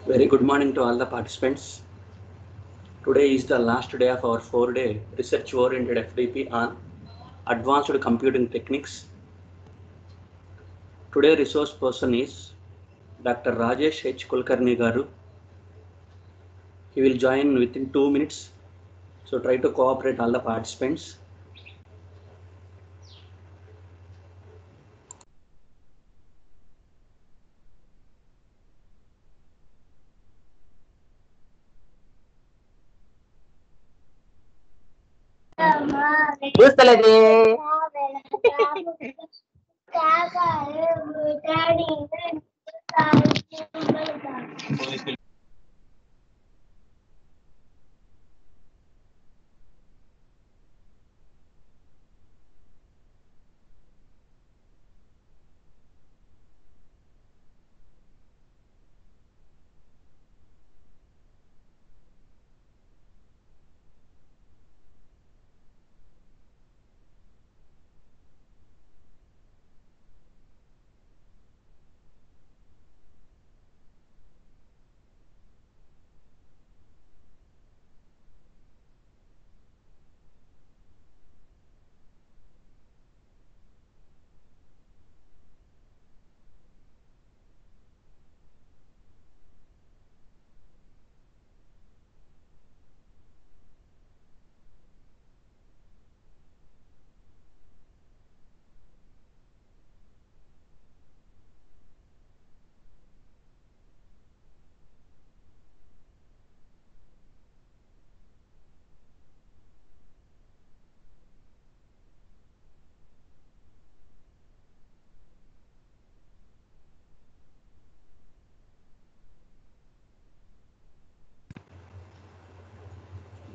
Very good morning to all the participants. Today is the last day of our 4-day research-oriented FDP on advanced computing techniques. Today resource person is Dr. Rajesh H. Kulkarni Garu. He will join within 2 minutes. So try to cooperate all the participants.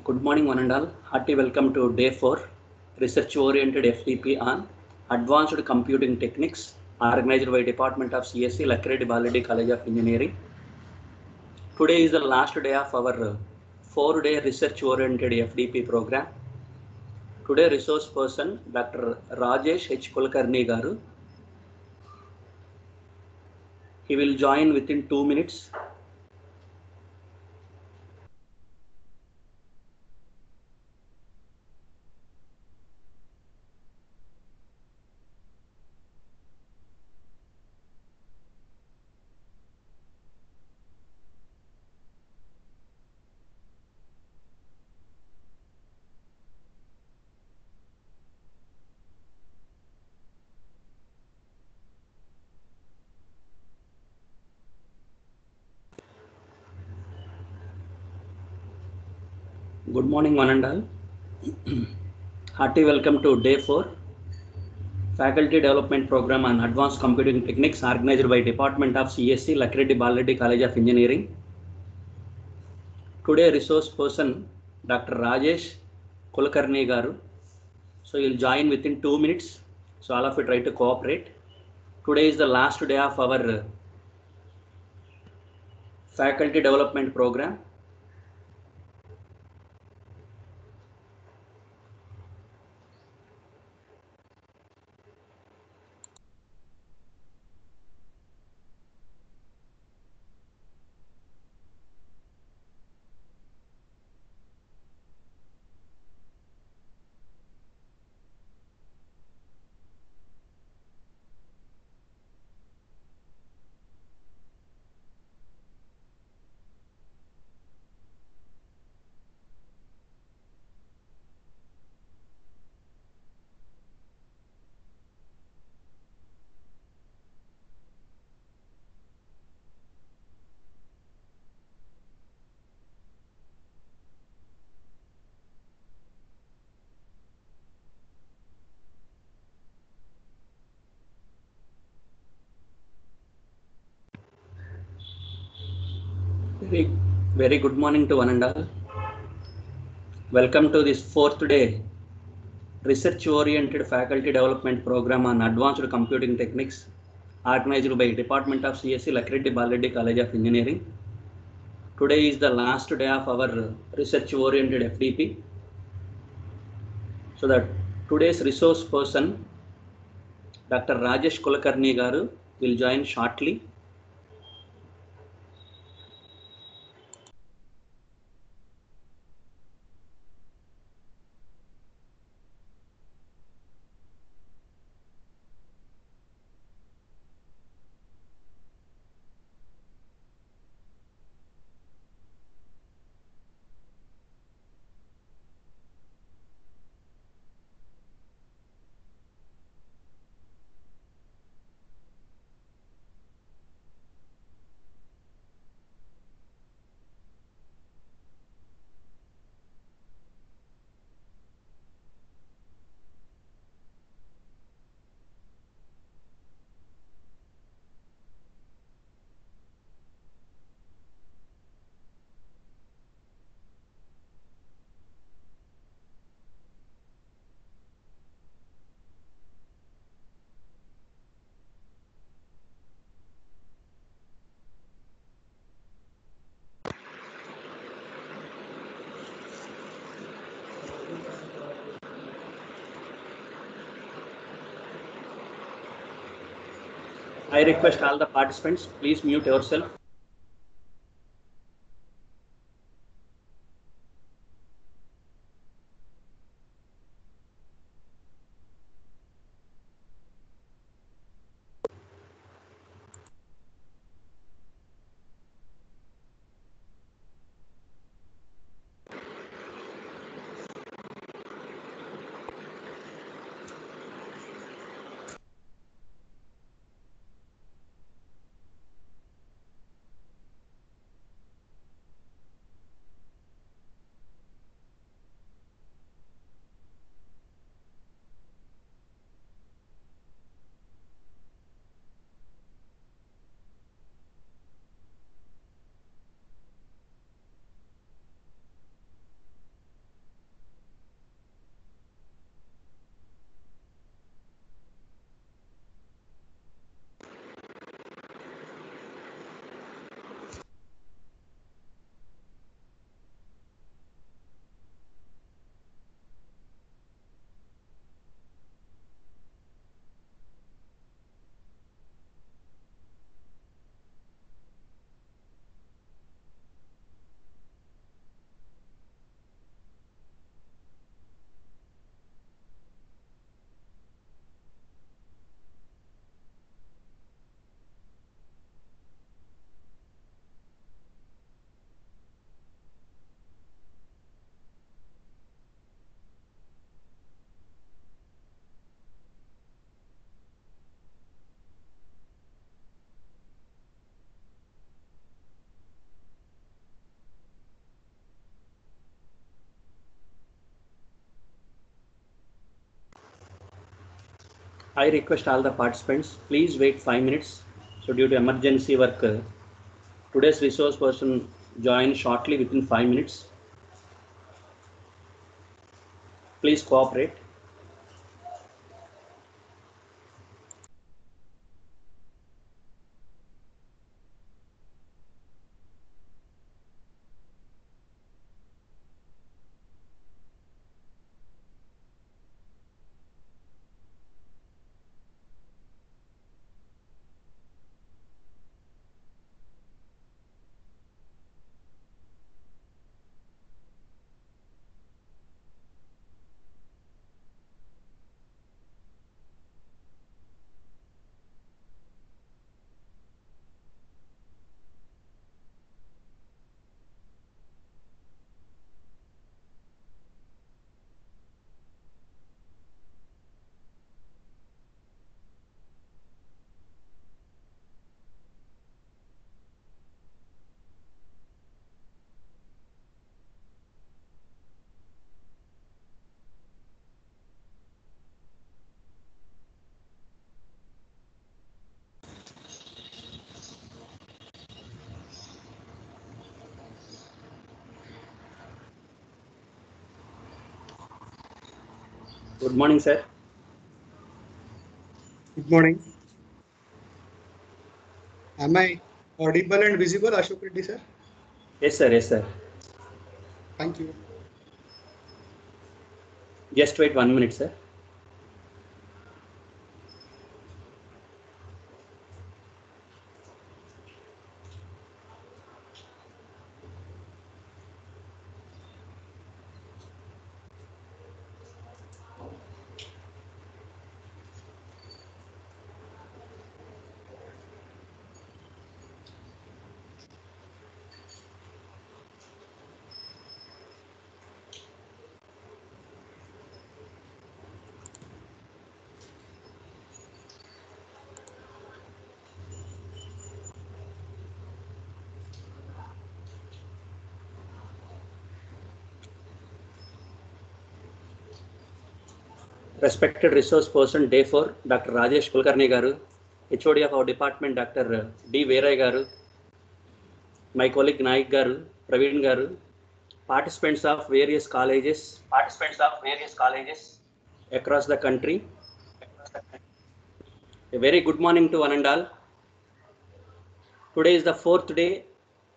Good morning, one and all. Hearty welcome to day 4 research-oriented FDP on advanced computing techniques organized by Department of CSE, Lakhireddy Balreddy College of Engineering. Today is the last day of our 4-day research-oriented FDP program. Today resource person Dr. Rajesh H. Kulkarni Garu. He will join within 2 minutes. Good morning, one and all. Hearty welcome to day 4, Faculty Development Program on Advanced Computing Techniques, organized by Department of CSC, Lakreddy Balreddy College of Engineering. Today, resource person Dr. Rajesh Kulkarni garu. So you'll join within 2 minutes. So all of you try to cooperate. Today is the last day of our faculty development program. Very, very good morning to one and all. Welcome to this 4th day research-oriented faculty development program on advanced computing techniques, organized by Department of CSC, Lakreddy Balreddy College of Engineering. Today is the last day of our research-oriented FDP. So that today's resource person, Dr. Rajesh Kulkarni garu, will join shortly. I request all the participants, please mute yourself. I request all the participants, please wait 5 minutes. So due to emergency work, today's resource person join shortly within 5 minutes. Please cooperate. Good morning, sir. Good morning. Am I audible and visible, Ashok Reddy sir? Yes, sir. Yes, sir. Thank you. Just wait 1 minute, sir. Respected resource person, day 4, Dr. Rajesh Kulkarni garu, HOD of our department, Dr. D. Veeray garu, my colleague Naik garu, Praveen garu, participants of various colleges across the country. A very good morning to one and all. Today is the 4th day,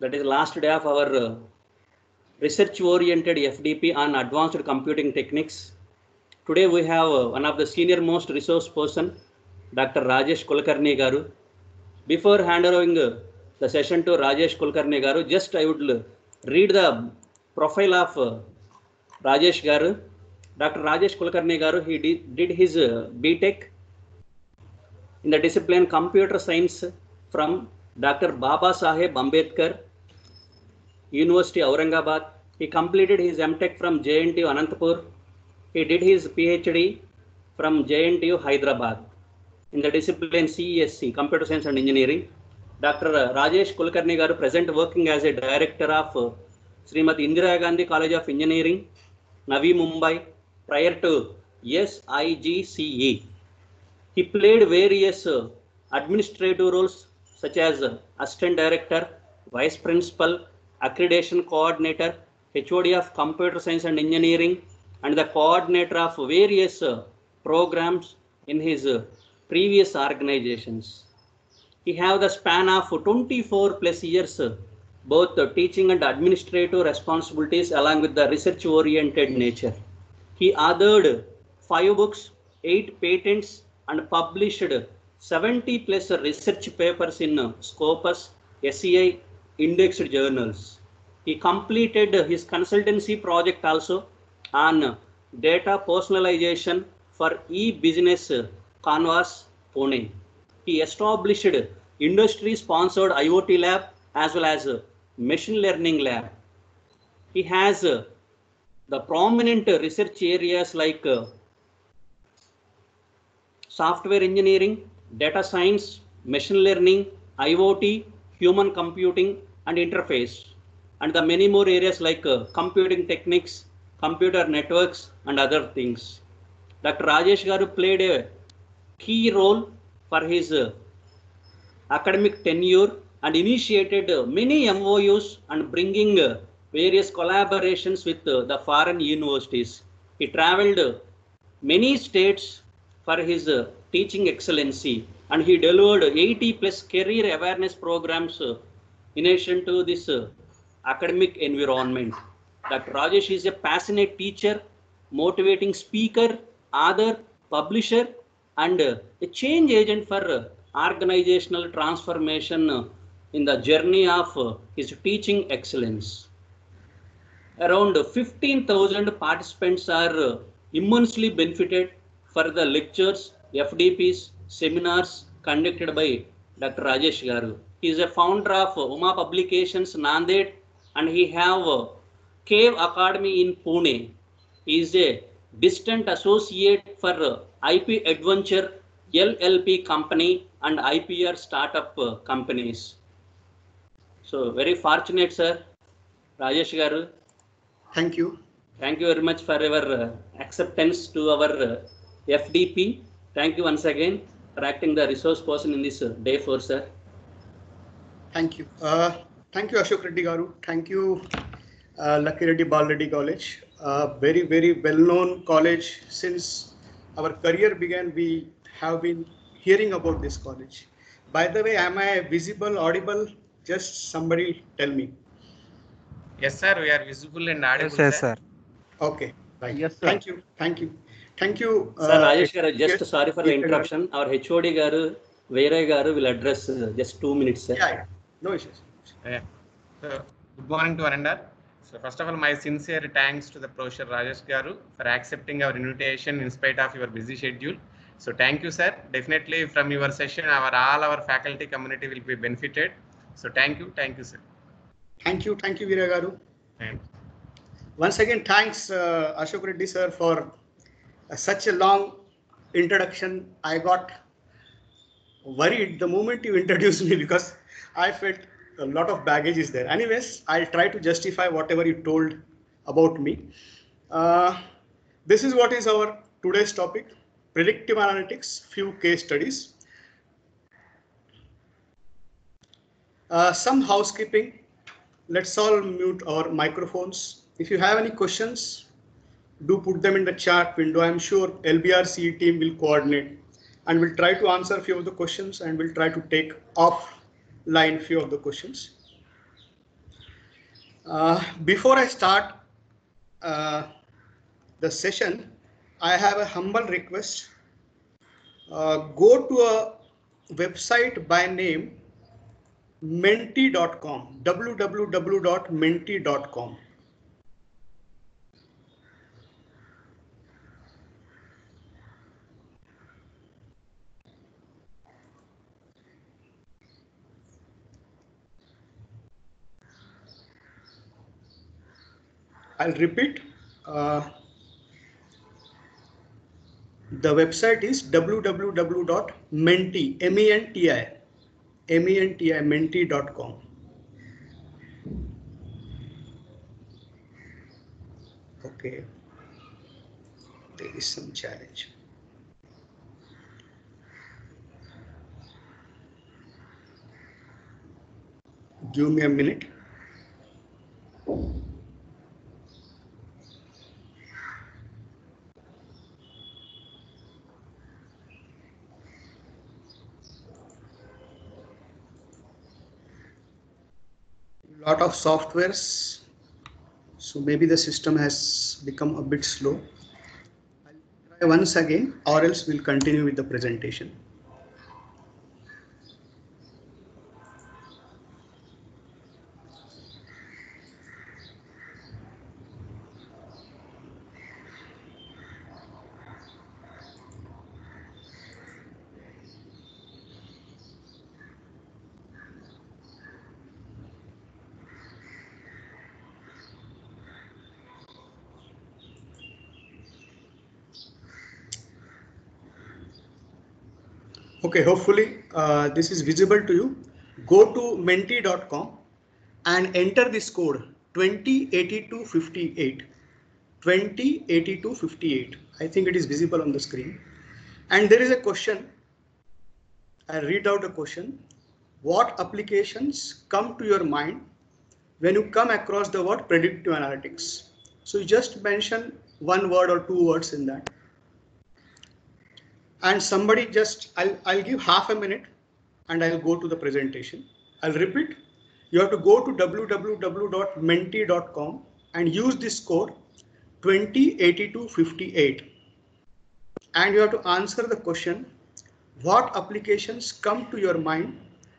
that is last day of our research-oriented FDP on advanced computing techniques. Today we have one of the senior most resource person, Dr. Rajesh Kulkarni garu. Before handing the session to Rajesh Kulkarni garu, just I would read the profile of Rajesh garu. Dr. Rajesh Kulkarni garu, he did his BTech in the discipline Computer Science from Dr. Baba Saheb Ambedkar, University Aurangabad. He completed his MTech from JNTU Anantapur. He did his PhD from JNTU Hyderabad in the discipline CESC, Computer Science and Engineering. Dr. Rajesh Kulkarni garu present working as a director of Srimati Indira Gandhi College of Engineering, Navi Mumbai, prior to SIGCE. He played various administrative roles such as assistant director, vice principal, accreditation coordinator, HOD of computer science and engineering, and the coordinator of various programs in his previous organizations. He have the span of 24 plus years, both teaching and administrative responsibilities along with the research oriented nature. He authored 5 books, 8 patents, and published 70 plus research papers in Scopus, SCI indexed journals. He completed his consultancy project also on data personalization for e-business Canvas, Pune. He established industry-sponsored IoT lab as well as machine learning lab. He has the prominent research areas like software engineering, data science, machine learning, IoT, human computing, and interface, and the many more areas like computing techniques, computer networks, and other things. Dr. Rajesh garu played a key role for his academic tenure and initiated many MOUs and bringing various collaborations with the foreign universities. He traveled many states for his teaching excellency, and he delivered 80 plus career awareness programs in addition to this academic environment. Dr. Rajesh is a passionate teacher, motivating speaker, author, publisher, and a change agent for organizational transformation in the journey of his teaching excellence. Around 15,000 participants are immensely benefited for the lectures, FDPs, seminars conducted by Dr. Rajesh Garu. He is a founder of Uma Publications Nanded, and he have Cave Academy in Pune. He is a distant associate for IP Adventure LLP company and IPR startup companies. So very fortunate, sir, Rajesh Garu. Thank you. Thank you very much for your acceptance to our FDP. Thank you once again for acting the resource person in this day 4, sir. Thank you. Thank you, Ashok Reddy Garu. Thank you, Lucky Reddy Balreddy College. Very, very well-known college. Since our career began, we have been hearing about this college. By the way, am I visible, audible? Just somebody tell me. Yes, sir. We are visible and audible. Yes, sir. Okay. Right. Yes, sir. Thank you. Thank you. Thank you. Sir Rajesh Garu, just yes, sorry for the interruption. Our HOD Garu, Veera Garu will address just 2 minutes, sir. Yeah, no issues. Yeah. So, good morning to one and all. So, first of all, my sincere thanks to the Professor Rajesh Garu for accepting our invitation in spite of your busy schedule. So, thank you, sir. Definitely from your session, all our faculty community will be benefited. So, thank you, sir. Thank you, Veera Garu. Thanks. Once again, thanks Ashok Reddy sir for such a long introduction. I got worried the moment you introduced me because I felt a lot of baggage is there. Anyways, I'll try to justify whatever you told about me. This is what is our today's topic, predictive analytics, few case studies. Some housekeeping. Let's all mute our microphones. If you have any questions, do put them in the chat window. I'm sure LBRC team will coordinate and will try to answer a few of the questions, and we'll try to take offline few of the questions. Before I start the session, I have a humble request. Go to a website by name menti.com, www.menti.com. I'll repeat. The website is www.menti, menti.com. Okay, there is some challenge. Give me a minute. Lot of softwares, so maybe the system has become a bit slow. I'll try once again, or else we'll continue with the presentation. Okay, hopefully this is visible to you. Go to menti.com and enter this code 208258. 208258. I think it is visible on the screen. And there is a question. I read out a question. What applications come to your mind when you come across the word predictive analytics? So you just mention one word or two words in that. And somebody just, I'll give half a minute and I'll go to the presentation. I'll repeat. You have to go to www.menti.com and use this code 208258. And you have to answer the question, what applications come to your mind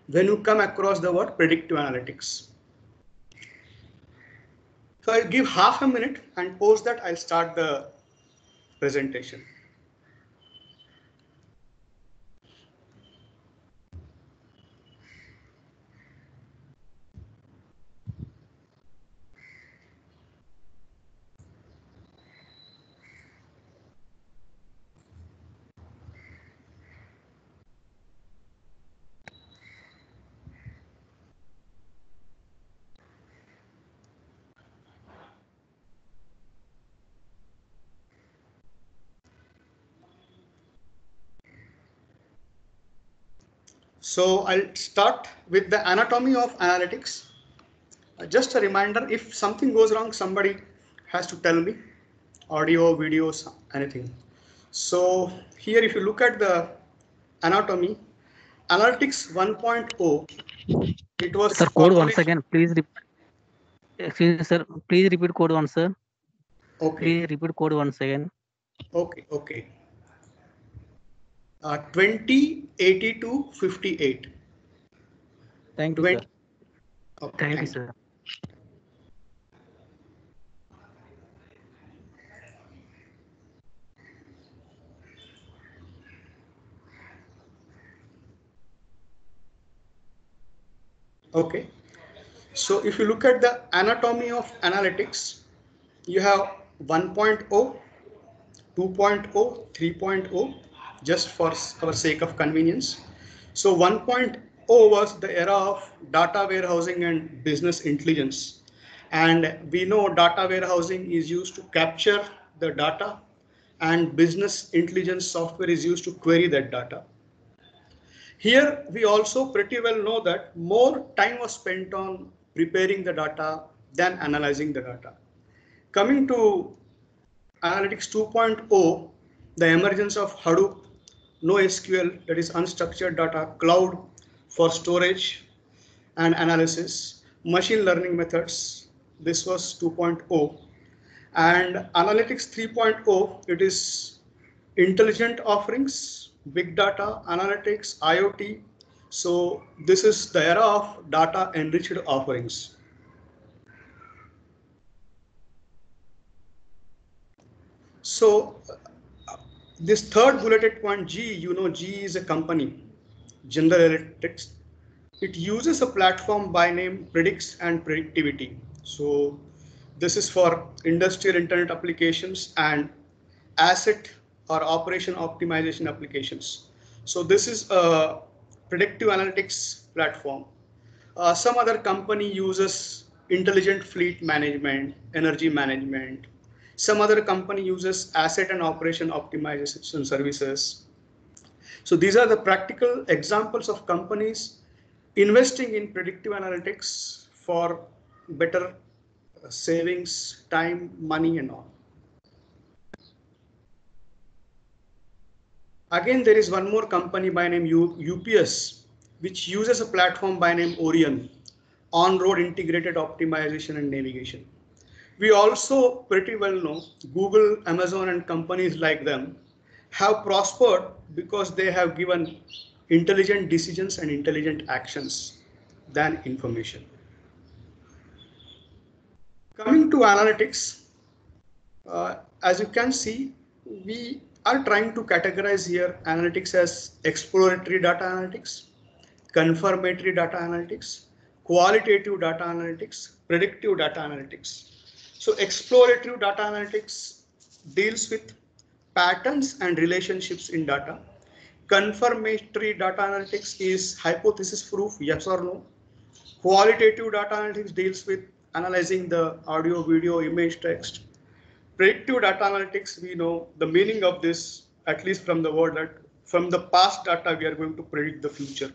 when you come across the word predictive analytics? So I'll give half a minute, and post that I'll start the presentation. So I'll start with the anatomy of analytics. Just a reminder, if something goes wrong, somebody has to tell me, audio, videos, anything. So here, if you look at the anatomy, analytics 1.0, it was Sir, code once again, please. Excuse me, sir. Please repeat code once, sir. Okay. Please repeat code once again. Okay. Okay. 208258. Thank you, sir. Okay, Thank you, sir. Okay. So if you look at the anatomy of analytics, you have 1.0, 2.0, 3.0, just for our sake of convenience. So 1.0 was the era of data warehousing and business intelligence. And we know data warehousing is used to capture the data, and business intelligence software is used to query that data. Here, we also pretty well know that more time was spent on preparing the data than analyzing the data. Coming to Analytics 2.0, the emergence of Hadoop, NoSQL, that is unstructured data, cloud for storage and analysis, machine learning methods, this was 2.0. And Analytics 3.0, it is intelligent offerings, big data, analytics, IoT. So this is the era of data enriched offerings. So this third bulleted point, G, you know, G is a company, General Electric. It uses a platform by name Predix and Predictivity. So this is for industrial internet applications and asset or operation optimization applications. So this is a predictive analytics platform. Some other company uses intelligent fleet management, energy management. Some other company uses asset and operation optimization services. So these are the practical examples of companies investing in predictive analytics for better savings, time, money, and all. Again, there is one more company by name UPS, which uses a platform by name Orion, on-road integrated optimization and navigation. We also pretty well know Google, Amazon, and companies like them have prospered because they have given intelligent decisions and intelligent actions than information. Coming to analytics, as you can see, we are trying to categorize here analytics as exploratory data analytics, confirmatory data analytics, qualitative data analytics, predictive data analytics. So exploratory data analytics deals with patterns and relationships in data. Confirmatory data analytics is hypothesis proof, yes or no. Qualitative data analytics deals with analyzing the audio, video, image, text. Predictive data analytics, we know the meaning of this, at least from the word, that from the past data, we are going to predict the future.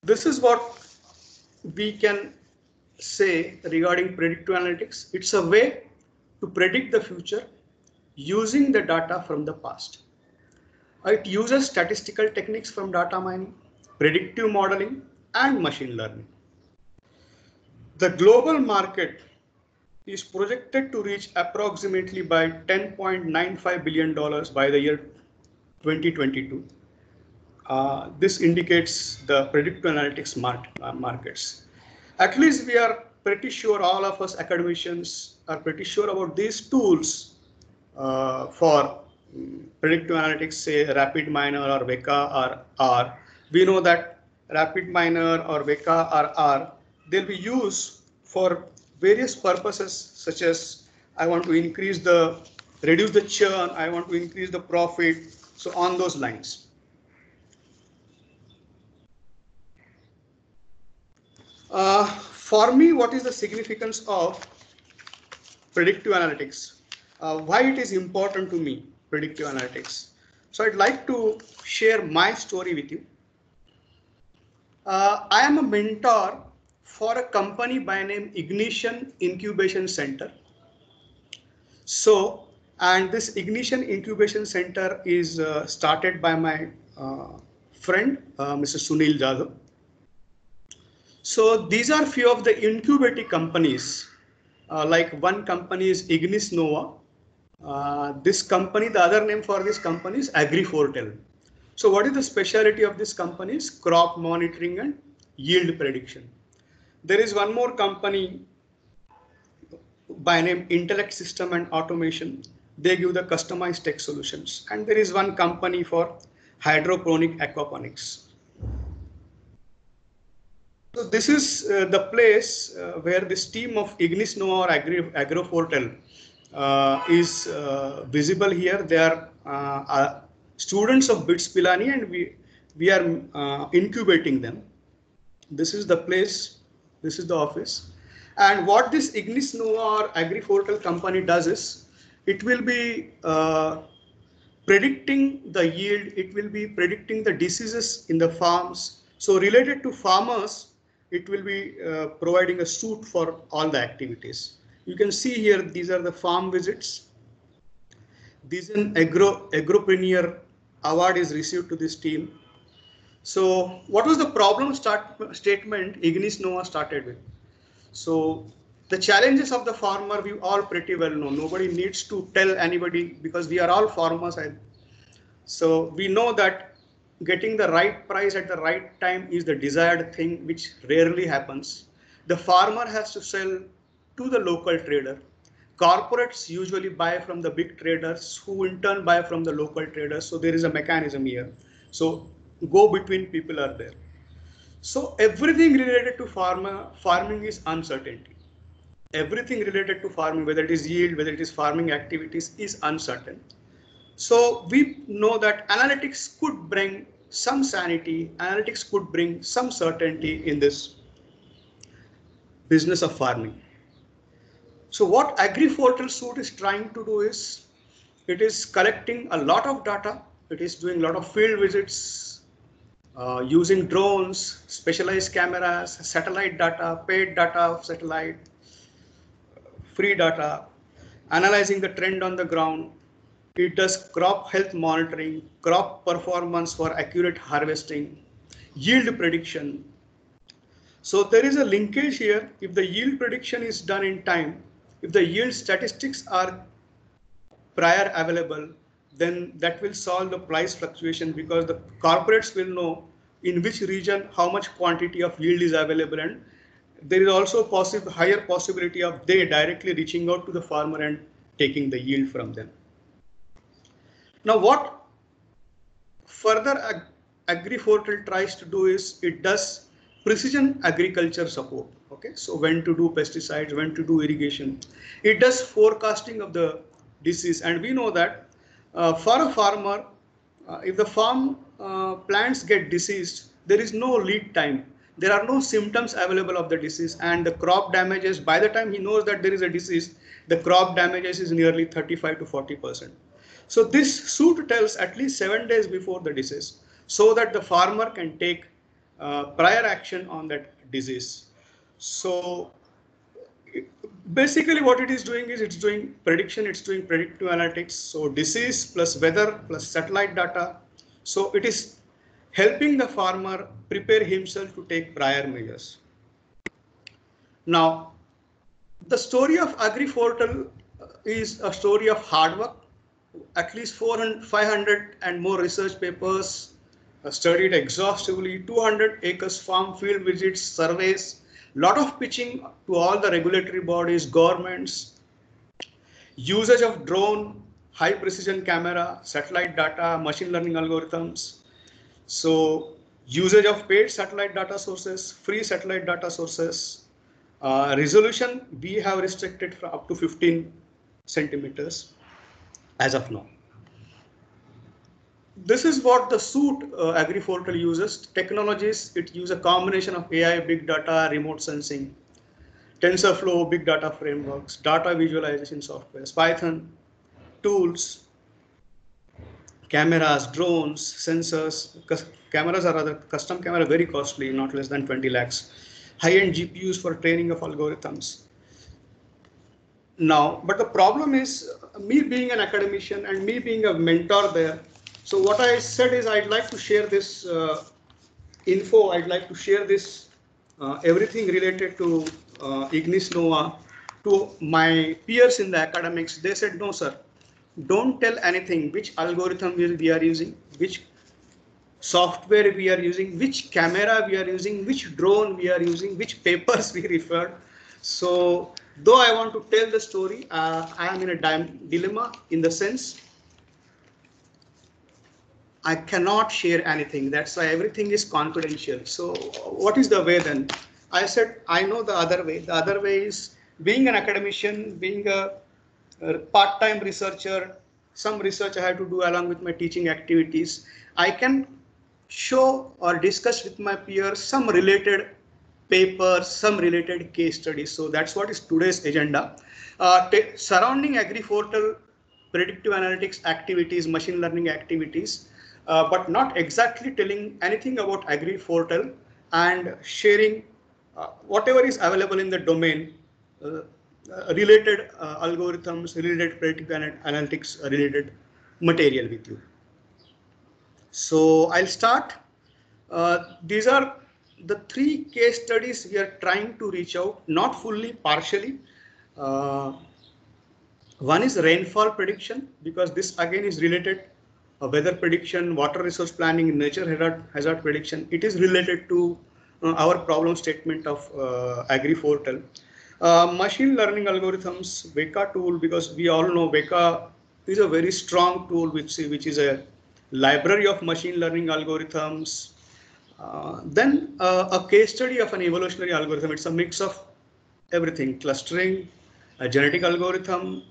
This is what we can say regarding predictive analytics. It's a way to predict the future using the data from the past. It uses statistical techniques from data mining, predictive modeling, and machine learning. The global market is projected to reach approximately by $10.95 billion by the year 2022. This indicates the predictive analytics markets. At least we are pretty sure, all of us academicians are pretty sure about these tools for predictive analytics, say RapidMiner or Weka or R. We know that RapidMiner or Weka or R, they'll be used for various purposes, such as I want to reduce the churn, I want to increase the profit, so on those lines. For me, what is the significance of predictive analytics? Why it is important to me, predictive analytics? So I'd like to share my story with you. I am a mentor for a company by name Ignition Incubation Center. So, and this Ignition Incubation Center is started by my friend, Mr. Sunil Jadhav. So these are few of the incubating companies. Like one company is Ignis Nova. This company, the other name for this company is AgriFortel. So what is the specialty of this company? Is crop monitoring and yield prediction. There is one more company by name Intellect System and Automation. They give the customized tech solutions. And there is one company for hydroponic aquaponics. So this is the place where this team of Ignis Nova or AgriFortel is visible here. They are students of BITS Pilani, and we are incubating them. This is the place, this is the office. And what this Ignis Nova or AgriFortel company does is, it will be predicting the yield, it will be predicting the diseases in the farms. So related to farmers, it will be providing a suite for all the activities. You can see here, these are the farm visits. This is an Agropreneur award is received to this team. So what was the problem statement Ignis Nova started with? So the challenges of the farmer, we all pretty well know. Nobody needs to tell anybody, because we are all farmers. So we know that getting the right price at the right time is the desired thing, which rarely happens. The farmer has to sell to the local trader. Corporates usually buy from the big traders, who in turn buy from the local traders. So there is a mechanism here. So go between people are there. So everything related to farming is uncertainty. Everything related to farming, whether it is yield, whether it is farming activities, is uncertain. So we know that analytics could bring some sanity, analytics could bring some certainty in this business of farming. So what AgriFortel suite is trying to do is, it is collecting a lot of data. It is doing a lot of field visits, using drones, specialized cameras, satellite data, paid data of satellite, free data, analyzing the trend on the ground. It does crop health monitoring, crop performance for accurate harvesting, yield prediction. So there is a linkage here. If the yield prediction is done in time, if the yield statistics are prior available, then that will solve the price fluctuation, because the corporates will know in which region how much quantity of yield is available, and there is also higher possibility of they directly reaching out to the farmer and taking the yield from them. Now what further AgriFortel tries to do is, it does precision agriculture support. Okay, so when to do pesticides, when to do irrigation. It does forecasting of the disease, and we know that for a farmer, if the farm plants get diseased, there is no lead time. There are no symptoms available of the disease, and the crop damages, by the time he knows that there is a disease, the crop damages is nearly 35 to 40%. So this suit tells at least 7 days before the disease, so that the farmer can take prior action on that disease. So basically what it is doing is it's doing prediction, it's doing predictive analytics. So disease plus weather plus satellite data. So it is helping the farmer prepare himself to take prior measures. Now, the story of AgriPortal is a story of hard work. At least 500 and more research papers studied exhaustively, 200 acres farm field visits, surveys, lot of pitching to all the regulatory bodies, governments, usage of drone, high precision camera, satellite data, machine learning algorithms. So usage of paid satellite data sources, free satellite data sources, resolution we have restricted for up to 15 centimeters as of now. This is what the suite AgriPortal uses. Technologies, it uses a combination of AI, big data, remote sensing, TensorFlow, big data frameworks, data visualization softwares, Python, tools, cameras, drones, sensors. Cameras are rather custom camera, very costly, not less than 20 lakhs. High-end GPUs for training of algorithms. Now, but the problem is me being an academician and me being a mentor there. So what I said is I'd like to share this info. I'd like to share this everything related to Ignis Nova to my peers in the academics. They said, no, sir, don't tell anything, which algorithm we are using, which software we are using, which camera we are using, which drone we are using, which papers we referred. So though I want to tell the story, I am in a dilemma in the sense I cannot share anything. That's why everything is confidential. So what is the way then? I said, I know the other way. The other way is being an academician, being a part-time researcher, some research I have to do along with my teaching activities. I can show or discuss with my peers some related papers, some related case studies. So that's what is today's agenda. Surrounding AgriPortal predictive analytics activities, machine learning activities, but not exactly telling anything about AgriPortal and sharing whatever is available in the domain, related algorithms, related predictive analytics, related material with you. So I'll start. These are the 3 case studies we are trying to reach out, not fully, partially. One is rainfall prediction, because this again is related weather prediction, water resource planning, nature hazard prediction. It is related to our problem statement of AgriPortal. Machine learning algorithms, Weka tool, because we all know Weka is a very strong tool which is a library of machine learning algorithms. Then a case study of an evolutionary algorithm. It's a mix of everything, clustering, a genetic algorithm,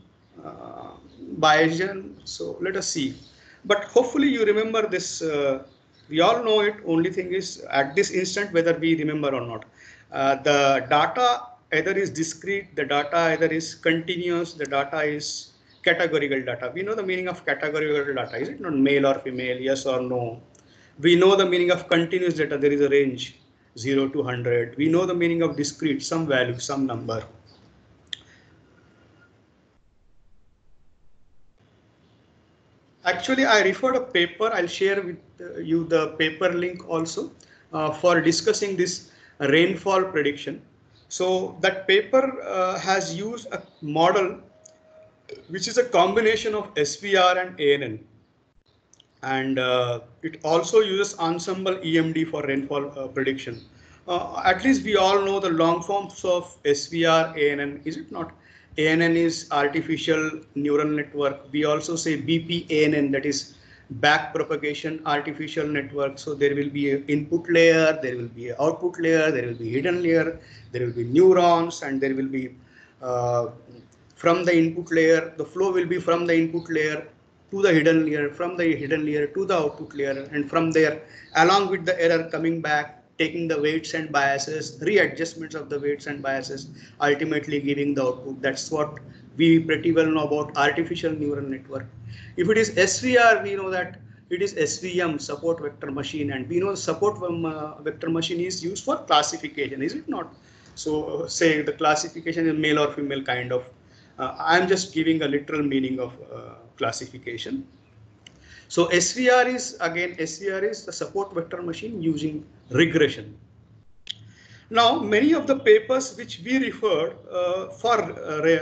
Bayesian. So let us see. But hopefully you remember this. We all know it. Only thing is at this instant whether we remember or not. The data either is discrete, the data either is continuous, the data is categorical data. We know the meaning of categorical data. Is it not male or female? Yes or no? We know the meaning of continuous data. There is a range 0 to 100. We know the meaning of discrete, some value, some number. Actually, I referred a paper. I'll share with you the paper link also for discussing this rainfall prediction. So that paper has used a model which is a combination of SVR and ANN. And it also uses ensemble EMD for rainfall prediction. At least we all know the long forms of SVR, ANN, is it not? ANN is artificial neural network. We also say BPANN, that is back propagation artificial network. So there will be an input layer, there will be an output layer, there will be hidden layer, there will be neurons, and there will be from the input layer, the flow will be from the input layer to the hidden layer, from the hidden layer to the output layer, and from there, along with the error coming back, taking the weights and biases, readjustments of the weights and biases, ultimately giving the output. That's what we pretty well know about artificial neural network. If it is SVR, we know that it is SVM, support vector machine, and we know support vector machine is used for classification, is it not? So say the classification is male or female kind of. I'm just giving a literal meaning of classification. So SVR is, again, SVR is the support vector machine using regression. Now, many of the papers which we referred for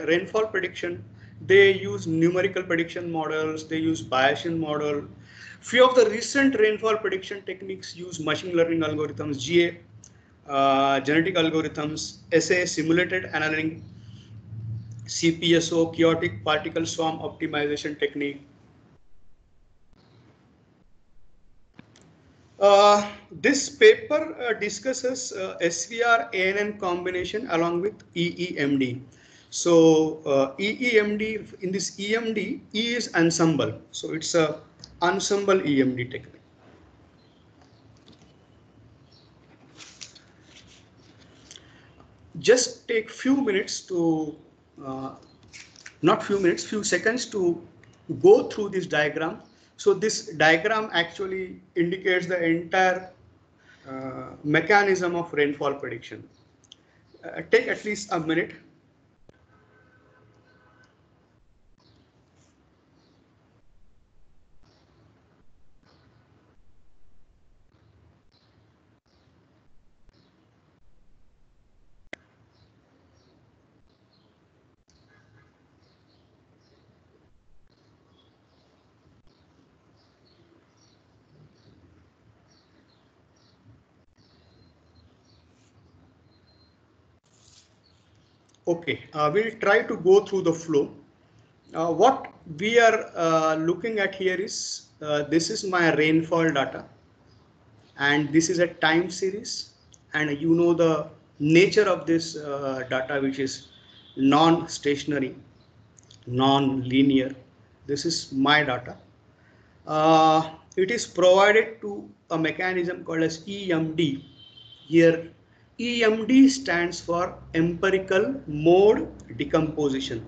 rainfall prediction, they use numerical prediction models, they use Bayesian model. Few of the recent rainfall prediction techniques use machine learning algorithms, GA, genetic algorithms, SA, simulated annealing, CPSO, chaotic particle swarm optimization technique. This paper discusses SVR ANN combination along with EEMD. So EEMD, in this EMD, E is ensemble. So it's a ensemble EMD technique. Just take few minutes to, not few minutes, few seconds to go through this diagram. So this diagram actually indicates the entire mechanism of rainfall prediction. Take at least a minute. Okay, we'll try to go through the flow. What we are looking at here is, this is my rainfall data, and this is a time series, and you know the nature of this data, which is non-stationary, non-linear. This is my data. It is provided to a mechanism called as EMD. Here EMD stands for empirical mode decomposition.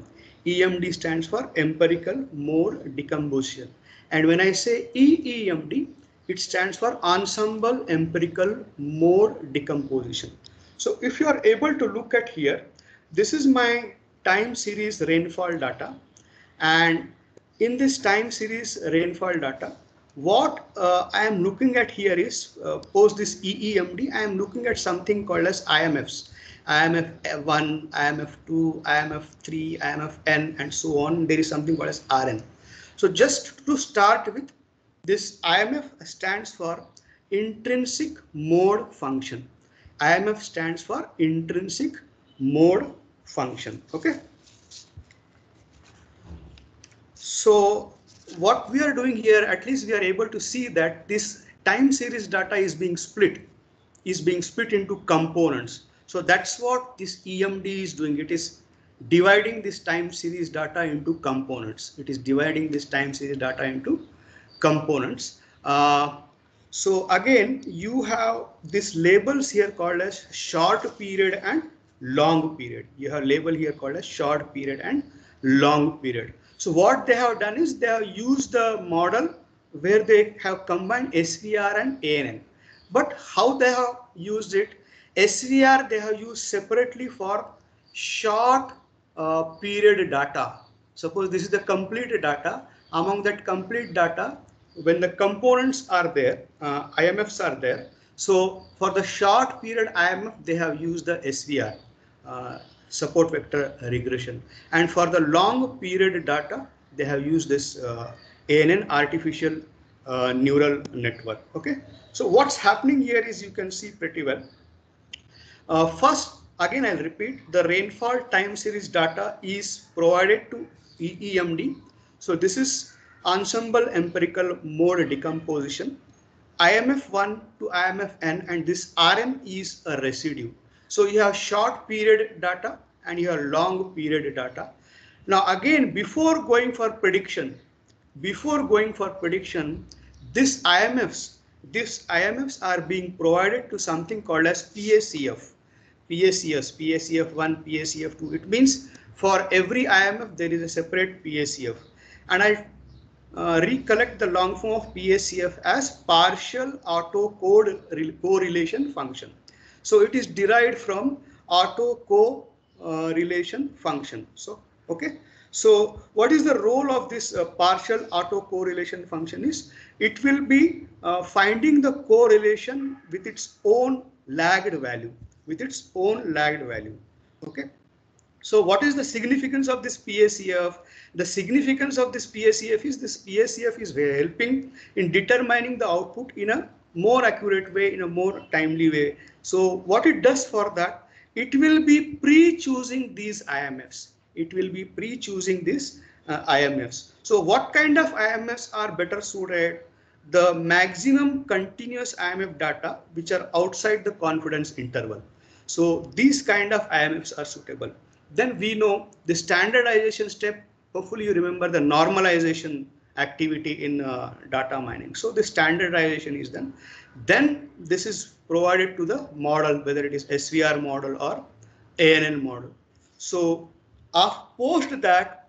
EMD stands for empirical mode decomposition. And when I say EEMD, it stands for ensemble empirical mode decomposition. So if you are able to look at here, this is my time series rainfall data. And in this time series rainfall data, what I am looking at here is, post this EEMD, I am looking at something called as IMFs. IMF1, IMF2, IMF3, IMFN, and so on. There is something called as RN. So just to start with, this IMF stands for intrinsic mode function. IMF stands for intrinsic mode function. Okay. So what we are doing here, at least we are able to see that this time series data is being split into components. So that's what this EMD is doing. It is dividing this time series data into components. It is dividing this time series data into components. So again, you have these labels here called as short period and long period. You have label here called as short period and long period. So what they have done is they have used the model where they have combined SVR and ANN. But how they have used it? SVR they have used separately for short period data. Suppose this is the complete data. Among that complete data, when the components are there, IMFs are there. So for the short period IMF, they have used the SVR. Support vector regression, and for the long period data they have used this ANN, artificial neural network. Okay, so what's happening here is, you can see pretty well. First, again I'll repeat, the rainfall time series data is provided to EEMD. So this is ensemble empirical mode decomposition, IMF1 to IMFN, and this RM is a residue. So you have short period data and you have long period data. Now again, before going for prediction, these IMFs are being provided to something called as PACF. PACFs, PACF1, PACF2. It means for every IMF there is a separate PACF, and I recollect the long form of PACF as partial auto correlation function. So it is derived from auto correlation function. So okay. So what is the role of this partial autocorrelation function is it will be finding the correlation with its own lagged value, Okay. So what is the significance of this PACF? The significance of this PACF is helping in determining the output in a more accurate way, in a more timely way. So what it does for that, it will be pre-choosing these IMFs. So what kind of IMFs are better suited? The maximum continuous IMF data which are outside the confidence interval. So these kind of IMFs are suitable. Then we know the standardization step. Hopefully you remember the normalization activity in data mining. So the standardization is done. Then this is provided to the model, whether it is SVR model or ANN model. So post that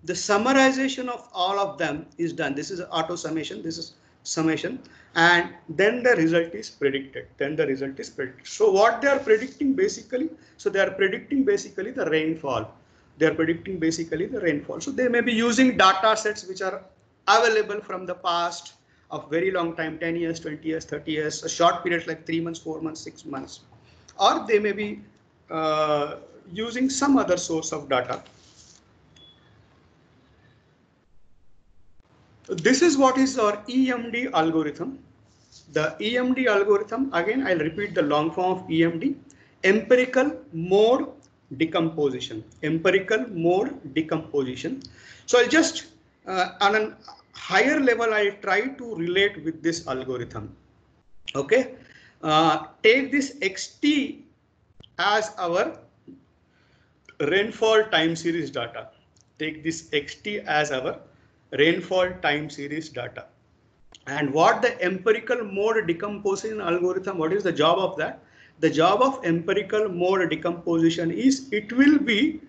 the summarization of all of them is done. This is auto summation, this is summation, and then the result is predicted. So what they are predicting basically, they are predicting basically the rainfall. So they may be using data sets which are available from the past of very long time, 10 years, 20 years, 30 years, a short period like 3 months, 4 months, 6 months, or they may be using some other source of data. This is what is our EMD algorithm. The EMD algorithm, again I'll repeat the long form of EMD, empirical mode decomposition. So I'll just on a higher level I'll try to relate with this algorithm. Okay, take this XT as our rainfall time series data. And what the empirical mode decomposition algorithm, what is the job of that? The job of empirical mode decomposition is it will be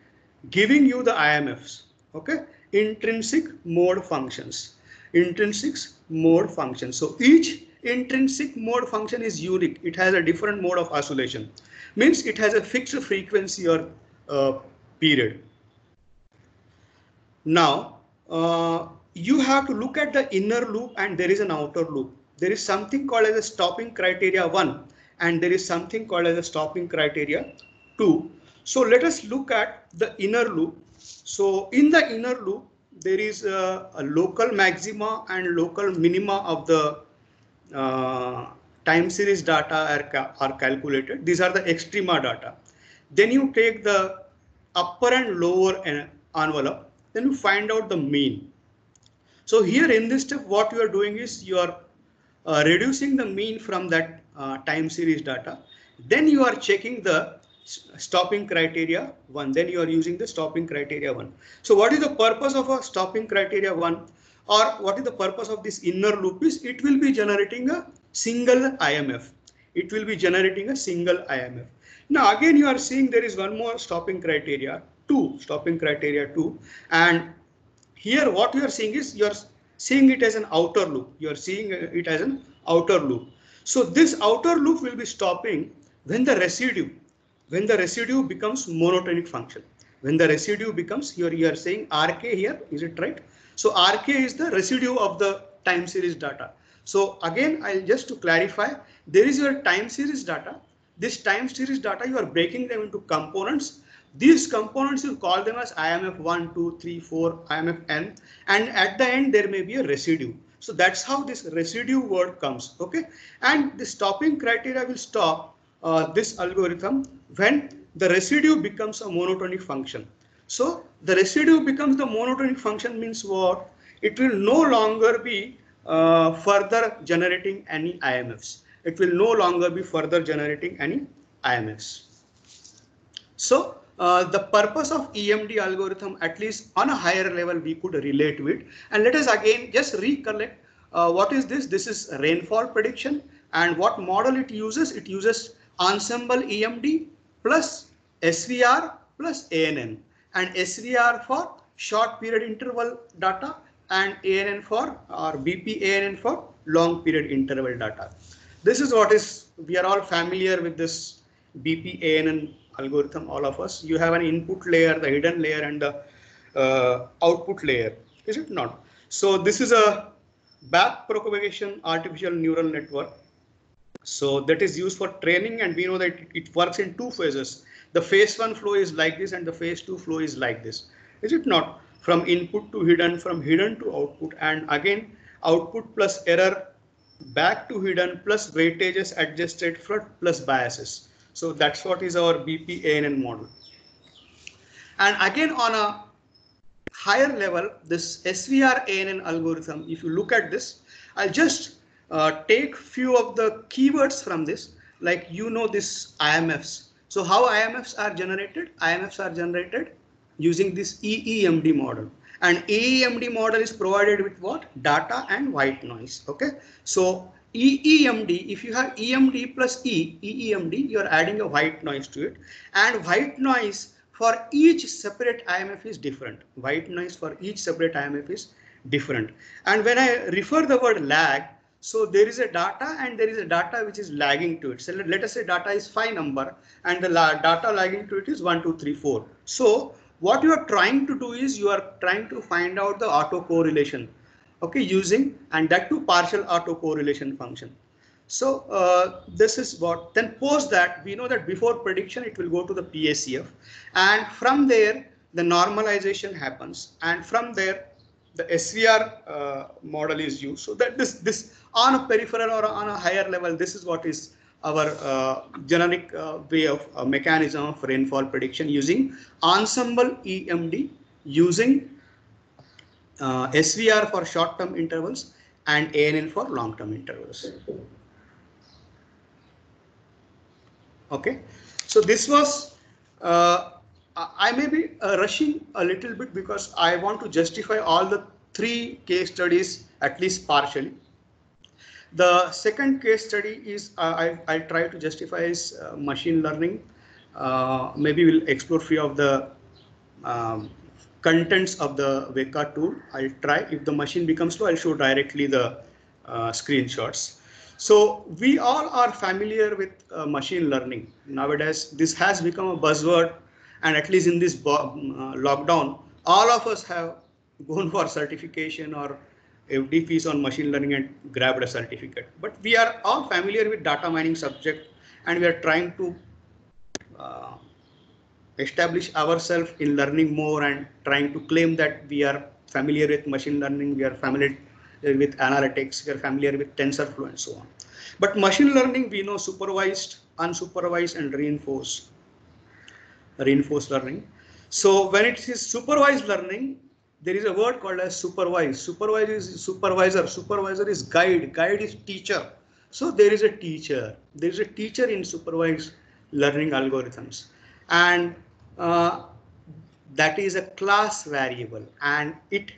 giving you the IMFs, okay? Intrinsic mode functions. So each intrinsic mode function is unique. It has a different mode of oscillation. Means it has a fixed frequency or period. Now, you have to look at the inner loop and there is an outer loop. There is something called as a stopping criteria 1 and there is something called as a stopping criteria 2. So let us look at the inner loop. So in the inner loop, there is a local maxima and local minima of the time series data are calculated. These are the extrema data. Then you take the upper and lower envelope. Then you find out the mean. So here in this step, what you are doing is you are reducing the mean from that time series data. Then you are checking the stopping criteria 1. Then you are using the stopping criteria 1. So what is the purpose of a stopping criteria 1? Or what is the purpose of this inner loop is it will be generating a single IMF. Now again you are seeing there is one more stopping criteria 2. And here what you are seeing is you are seeing it as an outer loop. So this outer loop will be stopping when the residue becomes monotonic function. When the residue becomes, here you are saying RK here, is it right? So RK is the residue of the time series data. So again, I'll just to clarify, there is your time series data. This time series data, you are breaking them into components. These components, you call them as IMF 1, 2, 3, 4, IMF n, and at the end there may be a residue. So that's how this residue word comes, okay? And the stopping criteria will stop this algorithm when the residue becomes a monotonic function. So the residue becomes the monotonic function means what? It will no longer be further generating any IMFs. So the purpose of EMD algorithm, at least on a higher level, we could relate to it. And let us again just recollect what is this? This is rainfall prediction, and what model it uses? It uses ensemble EMD plus SVR plus ANN, and SVR for short period interval data and ANN for, or BP ANN for long period interval data. This is what is, we are all familiar with this BP ANN algorithm, all of us. You have an input layer, the hidden layer, and the output layer, is it not? So this is a back propagation artificial neural network. So that is used for training, and we know that it works in two phases. The phase 1 flow is like this, and the phase 2 flow is like this, is it not? From input to hidden, from hidden to output, and again output plus error back to hidden plus weightages adjusted for plus biases. So that's what is our BP-ANN model. And again, on a higher level, this SVR-ANN algorithm, if you look at this, I'll just take few of the keywords from this, like this IMFs. So how IMFs are generated? IMFs are generated using this EEMD model. And EEMD model is provided with what? Data and white noise. Okay. So EEMD, if you have EMD plus EEMD, you are adding a white noise to it. And white noise for each separate IMF is different. White noise for each separate IMF is different. And when I refer the word lag, so there is a data and there is a data which is lagging to it. So let us say data is 5 number and the data lagging to it is 1, 2, 3, 4. So what you are trying to do is you are trying to find out the autocorrelation, okay, using, and that too partial autocorrelation function. So this is what, then post that, we know that before prediction it will go to the PACF, and from there the normalization happens, and from there the SVR model is used. So that this on a peripheral or on a higher level, this is what is our generic way of mechanism of rainfall prediction using ensemble EMD, using SVR for short-term intervals and ANN for long-term intervals. Okay, so this was, I may be rushing a little bit because I want to justify all the 3 case studies at least partially. The second case study is I'll try to justify is machine learning. Maybe we'll explore few of the contents of the Weka tool. I'll try. If the machine becomes slow, I'll show directly the screenshots. So we all are familiar with machine learning. Nowadays, this has become a buzzword, and at least in this lockdown, all of us have gone for certification or FD fees on machine learning and grabbed a certificate. But we are all familiar with data mining subject, and we are trying to establish ourselves in learning more and trying to claim that we are familiar with machine learning, we are familiar with analytics, we are familiar with TensorFlow and so on. But machine learning, we know supervised, unsupervised, and reinforced learning. So when it is supervised learning, there is a word called as supervised. Supervised is supervisor. Supervisor is guide. Guide is teacher. So there is a teacher. There is a teacher in supervised learning algorithms, and that is a class variable, and it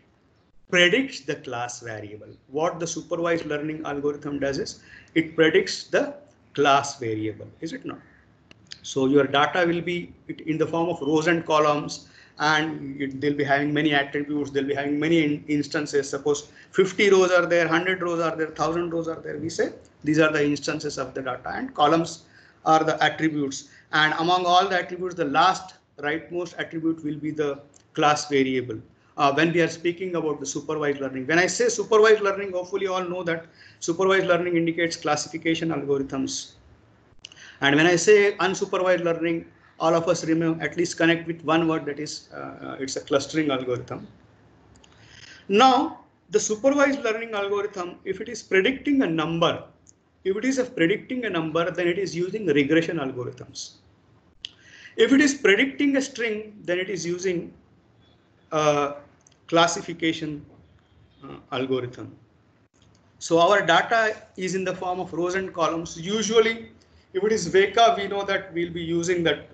predicts the class variable. What the supervised learning algorithm does is it predicts the class variable, is it not? So your data will be in the form of rows and columns, and they'll be having many attributes, they'll be having many instances. Suppose 50 rows are there, 100 rows are there, 1000 rows are there. We say these are the instances of the data, and columns are the attributes. And among all the attributes, the last rightmost attribute will be the class variable. When we are speaking about the supervised learning, when I say supervised learning, hopefully you all know that supervised learning indicates classification algorithms. And when I say unsupervised learning, all of us remember, at least connect with one word, that is it's a clustering algorithm. Now, the supervised learning algorithm, if it is predicting a number, then it is using regression algorithms. If it is predicting a string, then it is using a classification algorithm. So our data is in the form of rows and columns. Usually, if it is Weka, we know that we'll be using that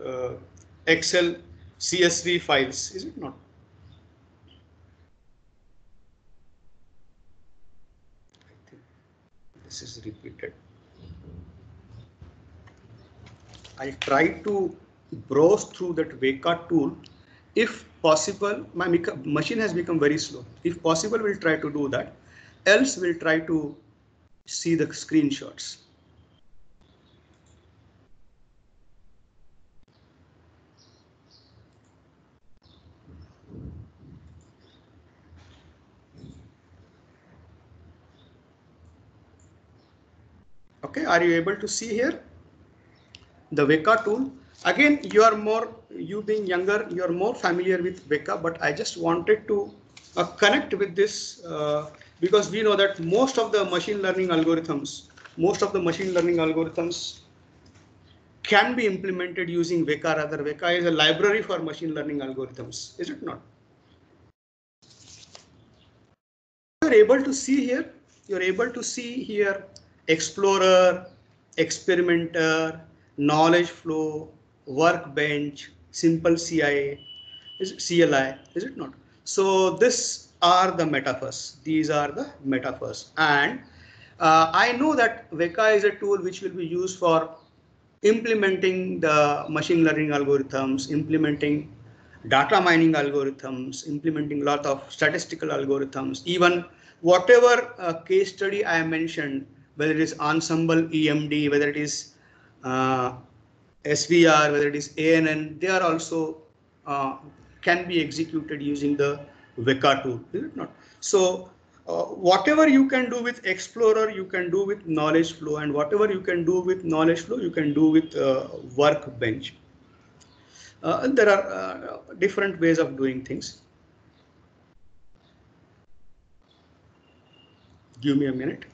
Excel CSV files, is it not? I think this is repeated. I'll try to browse through that Weka tool. If possible, my machine has become very slow. If possible, we'll try to do that. Else, we'll try to see the screenshots. Okay, are you able to see here the Weka tool? Again, you being younger, you are more familiar with Weka, but I just wanted to connect with this because we know that most of the machine learning algorithms can be implemented using Weka. Rather, Weka is a library for machine learning algorithms, is it not? You're able to see here Explorer, Experimenter, Knowledge Flow, Workbench, Simple CLI, is it not? So these are the metaphors. And I know that Weka is a tool which will be used for implementing the machine learning algorithms, implementing data mining algorithms, implementing a lot of statistical algorithms, even whatever case study I mentioned, whether it is Ensemble EMD, whether it is SVR, whether it is ANN, they are also can be executed using the Weka tool, is it not? So whatever you can do with Explorer, you can do with Knowledge Flow, and whatever you can do with Knowledge Flow, you can do with Workbench. There are different ways of doing things. Give me a minute.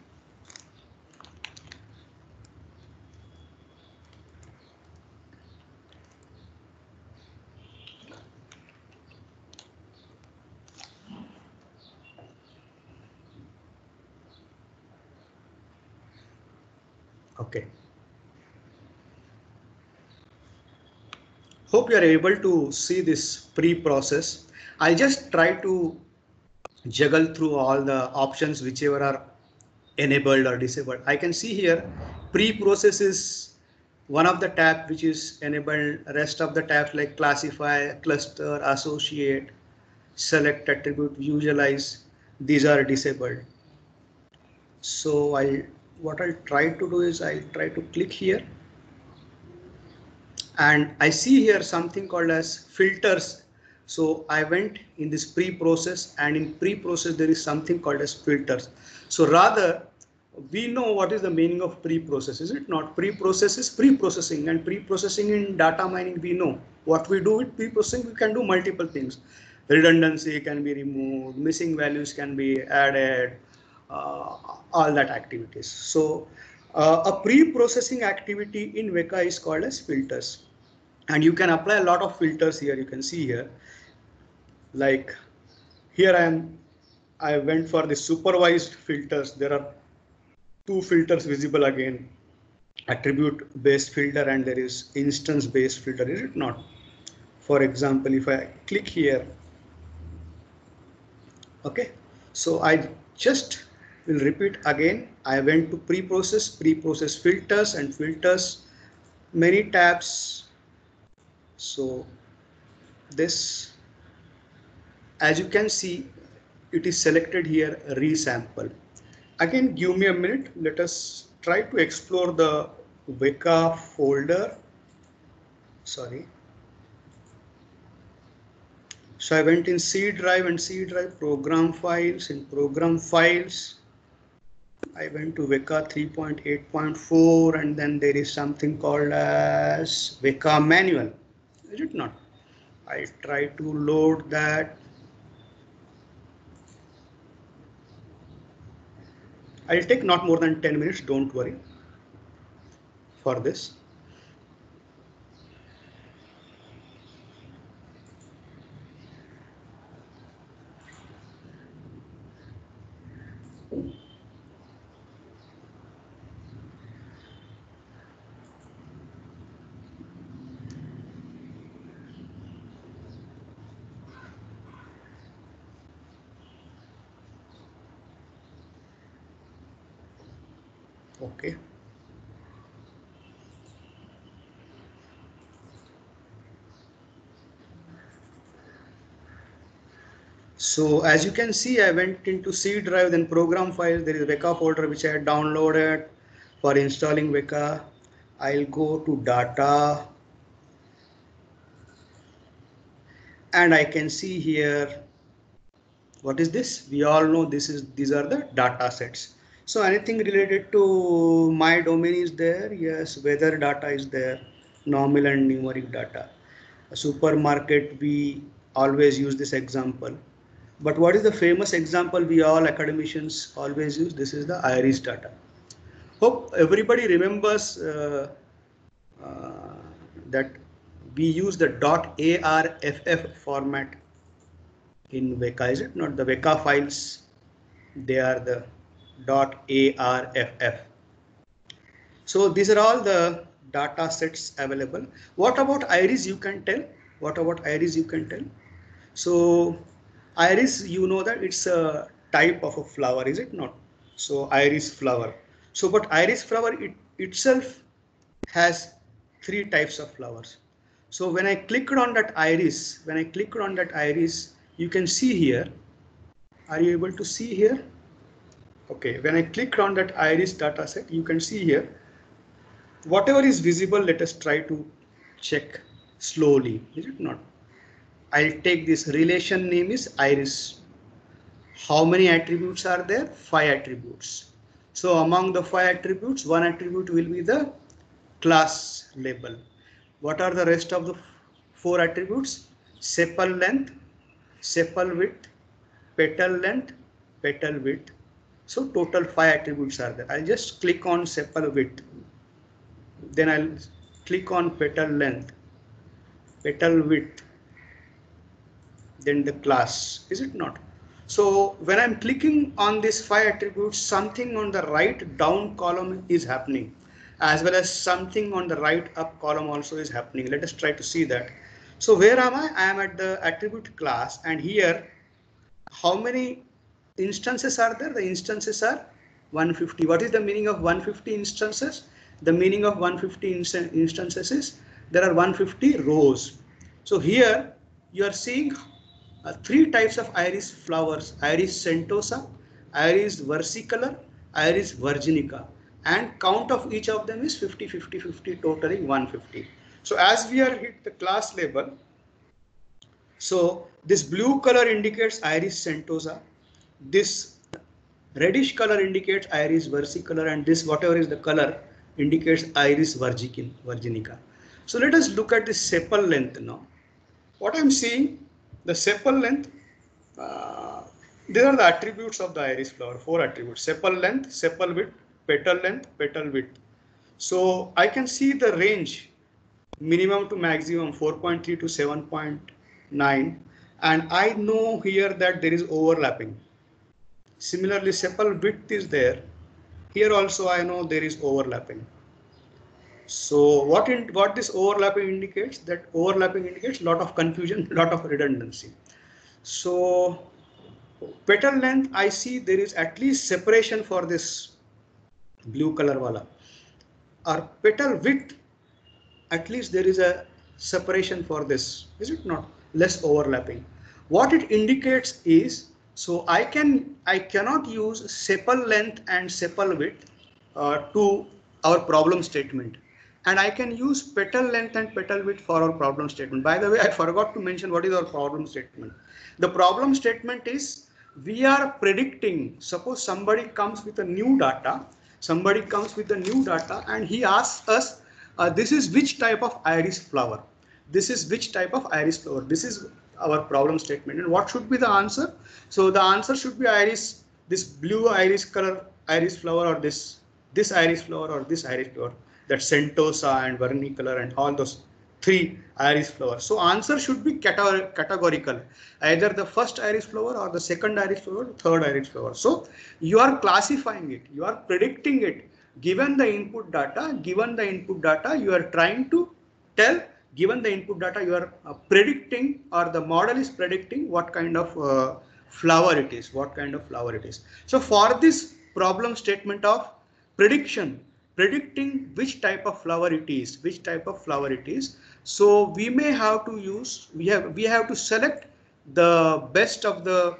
Okay. Hope you are able to see this pre-process. I'll just try to juggle through all the options whichever are enabled or disabled. I can see here pre-process is one of the tabs which is enabled. Rest of the tabs like classify, cluster, associate, select attribute, visualize, these are disabled. So what I'll try to do is I'll try to click here, and I see here something called as filters. So I went in this pre-process, and in pre-process there is something called as filters. So rather, we know what is the meaning of pre-process, is it not? Pre-process is pre-processing, and pre-processing in data mining, we know what we do with pre-processing. We can do multiple things. Redundancy can be removed, missing values can be added, all that activities. So a pre-processing activity in Weka is called as filters, and you can apply a lot of filters here. You can see here, like here I went for the supervised filters. There are two filters visible again, attribute based filter and there is instance based filter, is it not? For example, if I click here, okay, so I just will repeat again. I went to pre-process filters, and filters, many tabs. So this, as you can see, it is selected here, resample. Again, give me a minute. Let us try to explore the Weka folder. Sorry. So I went in C drive, and C drive program files. In program files, I went to Weka 3.8.4, and then there is something called as Weka manual, is it not? I try to load that. I'll take not more than 10 minutes, don't worry for this. Okay. So as you can see, I went into C drive, then program files. There is a Weka folder which I had downloaded for installing Weka. I'll go to data, and I can see here, what is this? We all know these are the data sets. So anything related to my domain is there. Yes, weather data is there, normal and numeric data. A supermarket, we always use this example. But what is the famous example we all academicians always use? This is the IRIS data. Hope everybody remembers that we use the .arff format in Weka, is it not? The Weka files, they are the .arff. So these are all the data sets available. What about IRIS you can tell? What about IRIS you can tell? So iris, you know that it's a type of a flower, is it not? So iris flower. So but iris flower itself has 3 types of flowers. So when I clicked on that iris, you can see here. Are you able to see here? Okay, when I clicked on that iris data set, you can see here. Whatever is visible, let us try to check slowly, is it not? I'll take this relation name is iris. How many attributes are there? 5 attributes. So among the 5 attributes, 1 attribute will be the class label. What are the rest of the 4 attributes? Sepal length, sepal width, petal length, petal width. So total 5 attributes are there. I'll just click on sepal width. Then I'll click on petal length, petal width, then the class, is it not? So when I'm clicking on these 5 attributes, something on the right down column is happening, as well as something on the right up column also is happening. Let us try to see that. So where am I? I am at the attribute class, and here how many instances are there? The instances are 150. What is the meaning of 150 instances? The meaning of 150 instances is there are 150 rows. So here you are seeing 3 types of iris flowers: iris centosa, iris versicolor, iris virginica, and count of each of them is 50, 50, 50, totaling 150. So as we are hit the class label, so this blue color indicates iris centosa, this reddish color indicates iris versicolor, and this whatever is the color indicates iris virginica. So let us look at the sepal length now. What I'm seeing, the sepal length, these are the attributes of the iris flower, 4 attributes: sepal length, sepal width, petal length, petal width. So I can see the range minimum to maximum 4.3 to 7.9, and I know here that there is overlapping. Similarly, sepal width is there. Here also I know there is overlapping. So what this overlapping indicates? That overlapping indicates a lot of confusion, lot of redundancy. So petal length, I see there is at least separation for this blue color wala. Or petal width, at least there is a separation for this, is it not? Less overlapping. What it indicates is, so I cannot use sepal length and sepal width to our problem statement, and I can use petal length and petal width for our problem statement. By the way, I forgot to mention what is our problem statement. The problem statement is, we are predicting, suppose somebody comes with a new data, and he asks us, this is which type of iris flower? This is which type of iris flower? This is our problem statement. And what should be the answer? So the answer should be iris, this blue iris color iris flower, or this iris flower, or this iris flower, that centosa and vernicolor and all those 3 iris flowers. So answer should be categorical, either the first iris flower or the second iris flower, third iris flower. So you are classifying it, you are predicting it, given the input data, you are trying to tell, given the input data, you are predicting, or the model is predicting what kind of flower it is, So for this problem statement of predicting which type of flower it is, so we may have to use, we have to select the best of the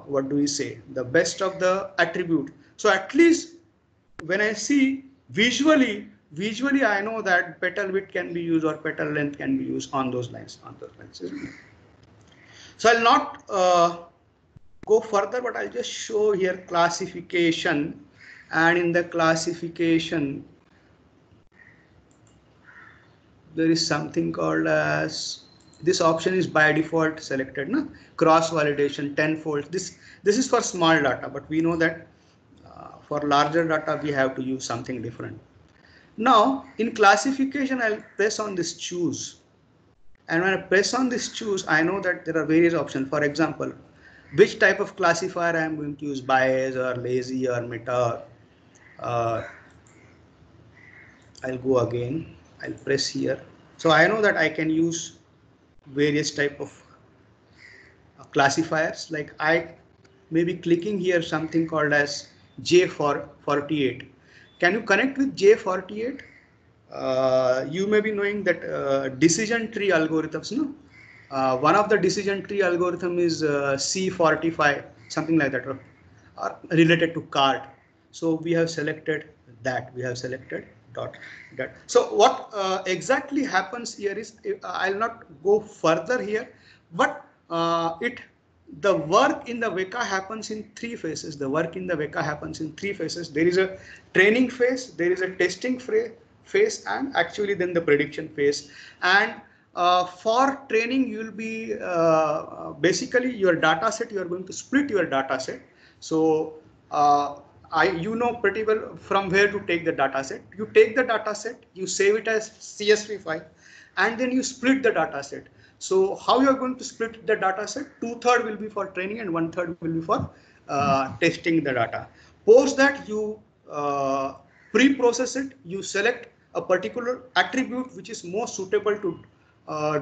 what do we say, the best of the attribute. So at least when I see visually I know that petal width can be used or petal length can be used on those lines, isn't it? So I'll not go further, but I'll just show here classification, and in the classification there is something called as, this option is by default selected, no? Cross validation 10-fold. This is for small data, but we know that for larger data we have to use something different. Now in classification I'll press on this choose, and when I press on this choose, I know that there are various options. For example, which type of classifier I am going to use, Bayes or lazy or meta. I'll go again, I'll press here. So I know that I can use various type of classifiers. Like I may be clicking here something called as J48. Can you connect with J48? You may be knowing that decision tree algorithms, no? One of the decision tree algorithm is C45, something like that, or related to card. So we have selected that. We have selected dot. So what exactly happens here is, I'll not go further here, but the work in the Weka happens in three phases. The work in the Weka happens in three phases. There is a training phase, there is a testing phase, and actually then the prediction phase. And for training, you will be basically your data set, you are going to split your data set. So you know pretty well from where to take the data set. You take the data set, you save it as CSV file, and then you split the data set. So how you are going to split the data set? 2/3 will be for training and 1/3 will be for testing the data. Post that, you pre-process it, you select a particular attribute which is more suitable to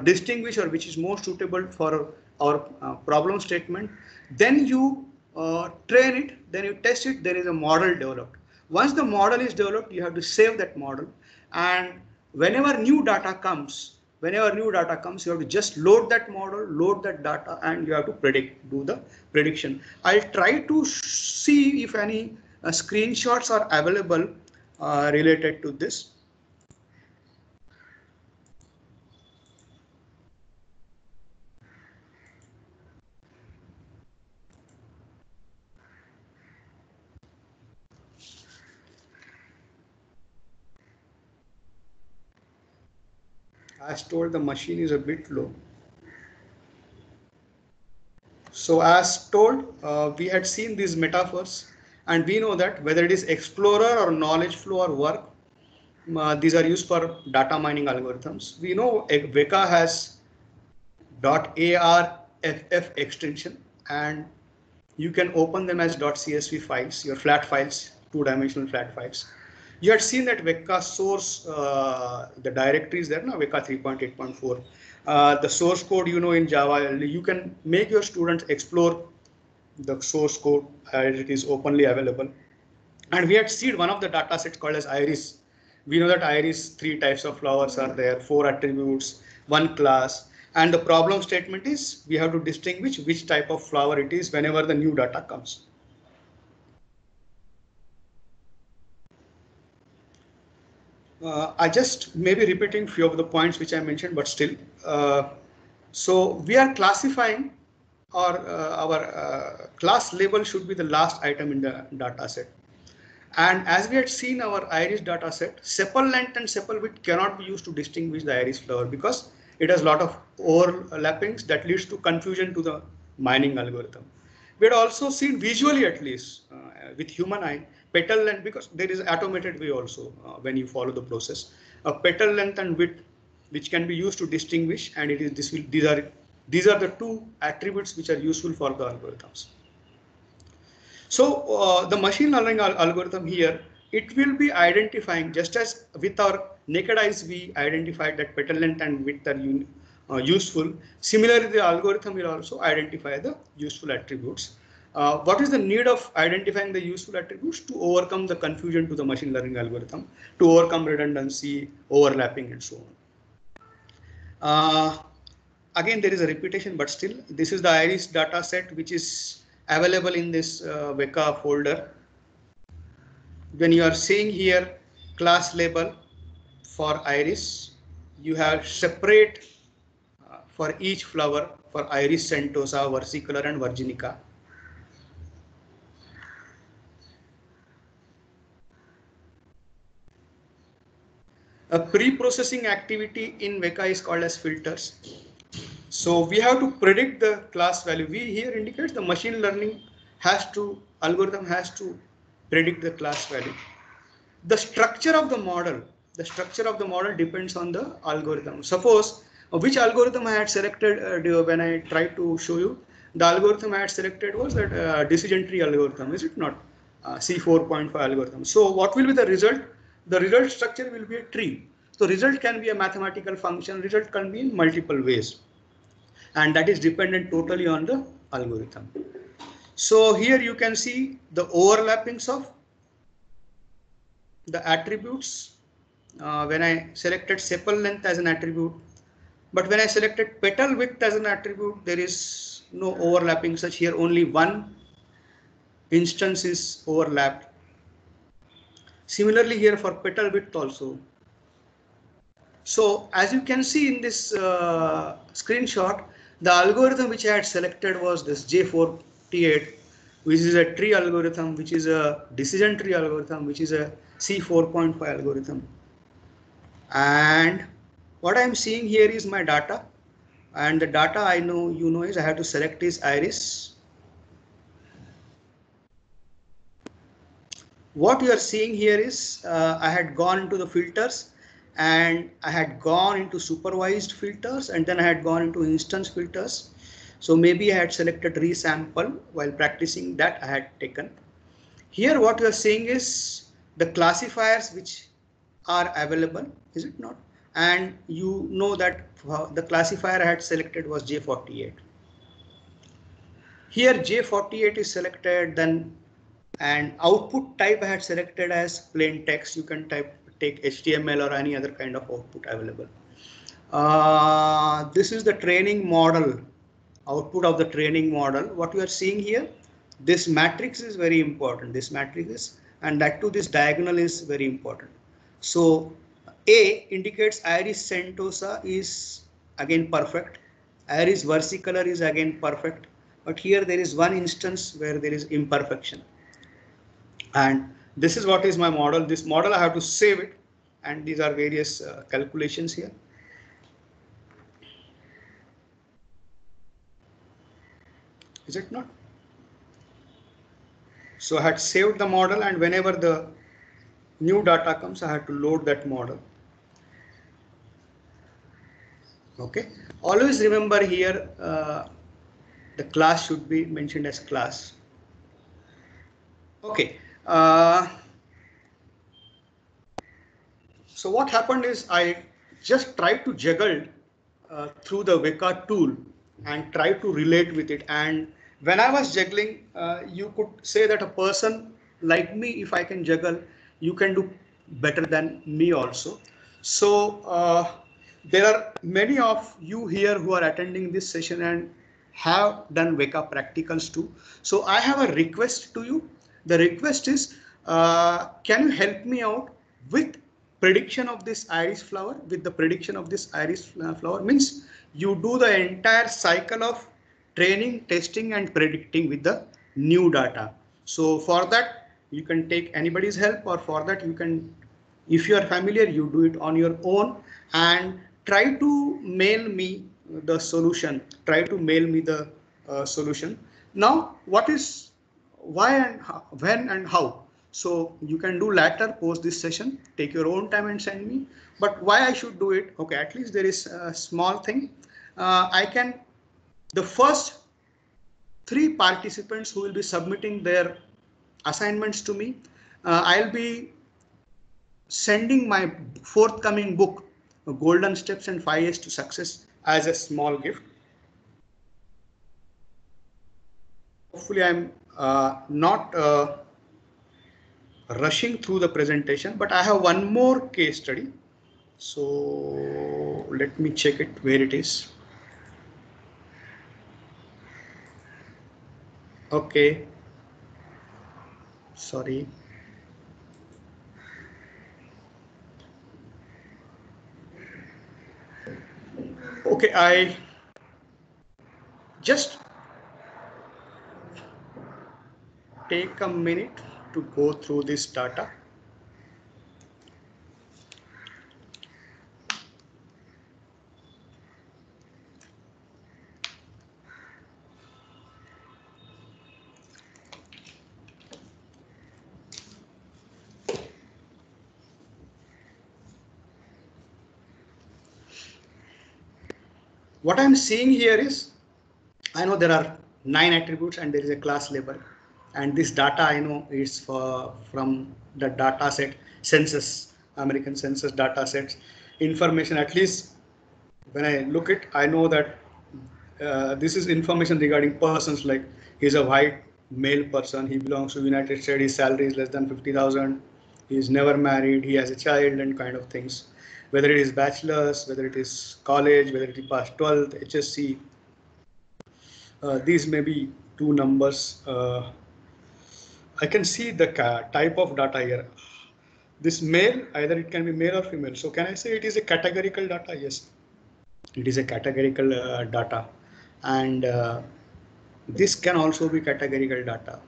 distinguish, or which is more suitable for our problem statement. Then you train it, then you test it, there is a model developed. Once the model is developed, you have to save that model, and whenever new data comes, you have to just load that model, load that data, and you have to do the prediction. I'll try to see if any screenshots are available related to this. As told, the machine is a bit low. So as told, we had seen these metaphors, and we know that whether it is Explorer or Knowledge Flow or Work, these are used for data mining algorithms. We know Weka has .arff extension, and you can open them as .csv files, your flat files, two-dimensional flat files. You had seen that Weka source, the directory is there now, Weka 3.8.4. The source code, you know, in Java, you can make your students explore the source code as it is openly available. And we had seen one of the data sets called as Iris. We know that Iris, 3 types of flowers are there, 4 attributes, 1 class. And the problem statement is we have to distinguish which type of flower it is whenever the new data comes. I just may be repeating few of the points which I mentioned, but still. So we are classifying, or our class label should be the last item in the data set. And as we had seen our iris data set, sepal length and sepal width cannot be used to distinguish the iris flower because it has a lot of overlappings that leads to confusion to the mining algorithm. We had also seen visually, at least with human eye, petal length, because there is automated way also when you follow the process, a petal length and width which can be used to distinguish, and it is these are the 2 attributes which are useful for the algorithms. So the machine learning algorithm here, it will be identifying, just as with our naked eyes we identified that petal length and width are useful. Similarly, the algorithm will also identify the useful attributes. What is the need of identifying the useful attributes? To overcome the confusion to the machine learning algorithm, to overcome redundancy, overlapping, and so on. again, there is a repetition, but still, this is the IRIS data set which is available in this Weka folder. When you are seeing here class label for IRIS, you have separate for each flower for Iris centosa, versicolor and virginica. A pre-processing activity in Weka is called as filters. So we have to predict the class value. We here indicates the machine learning algorithm has to predict the class value. The structure of the model depends on the algorithm. Suppose which algorithm I had selected when I tried to show you, the algorithm I had selected was that decision tree algorithm, is it not? C4.5 algorithm. So what will be the result? The result structure will be a tree. So result can be a mathematical function, result can be in multiple ways. And that is dependent totally on the algorithm. So here you can see the overlappings of the attributes. When I selected sepal length as an attribute, but when I selected petal width as an attribute, there is no overlapping such. Here only one instance is overlapped. Similarly here for petal width also. So as you can see in this screenshot, the algorithm which I had selected was this J48, which is a tree algorithm, which is a decision tree algorithm, which is a C4.5 algorithm. And what I am seeing here is my data, and the data I know is I have to select is IRIS. What you are seeing here is I had gone into the filters, and I had gone into supervised filters, and then I had gone into instance filters. So maybe I had selected resample while practicing that I had taken. Here what you are seeing is the classifiers which are available, is it not? And you know that the classifier I had selected was J48. Here J48 is selected, then and output type I had selected as plain text. You can take HTML or any other kind of output available. This is the training model, output of the training model. What you are seeing here, this matrix is very important. This matrix is, and that too this diagonal is very important. So A indicates Iris centosa is again perfect. Iris versicolor is again perfect. But here there is one instance where there is imperfection. And this is what is my model. This model I have to save it. And these are various calculations here. Is it not? So I had saved the model, and whenever the new data comes, I have to load that model. Okay. Always remember here, the class should be mentioned as class. Okay. So what happened is I just tried to juggle through the Weka tool and try to relate with it. And when I was juggling, you could say that a person like me, if I can juggle, you can do better than me also. So there are many of you here who are attending this session and have done Weka practicals too. So I have a request to you. The request is, can you help me out with prediction of this iris flower? With the prediction of this iris flower means you do the entire cycle of training, testing and predicting with the new data. So for that you can take anybody's help, or for that you can, if you are familiar, you do it on your own and try to mail me the solution. Try to mail me the solution. Now what is, why and how, when and how? So you can do later post this session, take your own time and send me. But why I should do it? Okay, at least there is a small thing. The first 3 participants who will be submitting their assignments to me, I'll be sending my forthcoming book, Golden Steps and 5 Years to Success, as a small gift. Hopefully I'm not rushing through the presentation, but I have one more case study. So let me check it where it is. Okay. Sorry. Okay, I just take a minute to go through this data. What I'm seeing here is, I know there are 9 attributes and there is a class label, and this data I know is from the data set census, American census data sets information. At least when I look it, I know that this is information regarding persons, like he's a white male person, he belongs to United States, his salary is less than 50,000, he is never married, he has a child, and kind of things. Whether it is bachelor's, whether it is college, whether it is past 12th, HSC, these may be 2 numbers. I can see the type of data here. This male, either it can be male or female. So can I say it is a categorical data? Yes, it is a categorical data. And this can also be categorical data,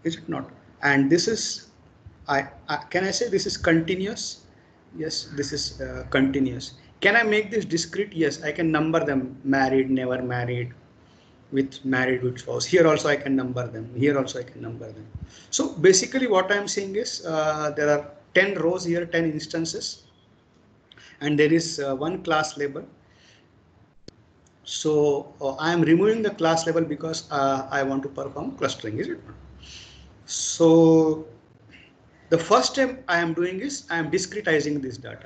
is it not? And this is, can I say this is continuous? Yes, this is continuous. Can I make this discrete? Yes, I can number them: married, never married, with married, with spouse. Here also I can number them. Here also I can number them. So basically what I'm saying is there are 10 rows here, 10 instances, and there is one class label. So I am removing the class label because I want to perform clustering, is it? So the first step I am doing is I am discretizing this data.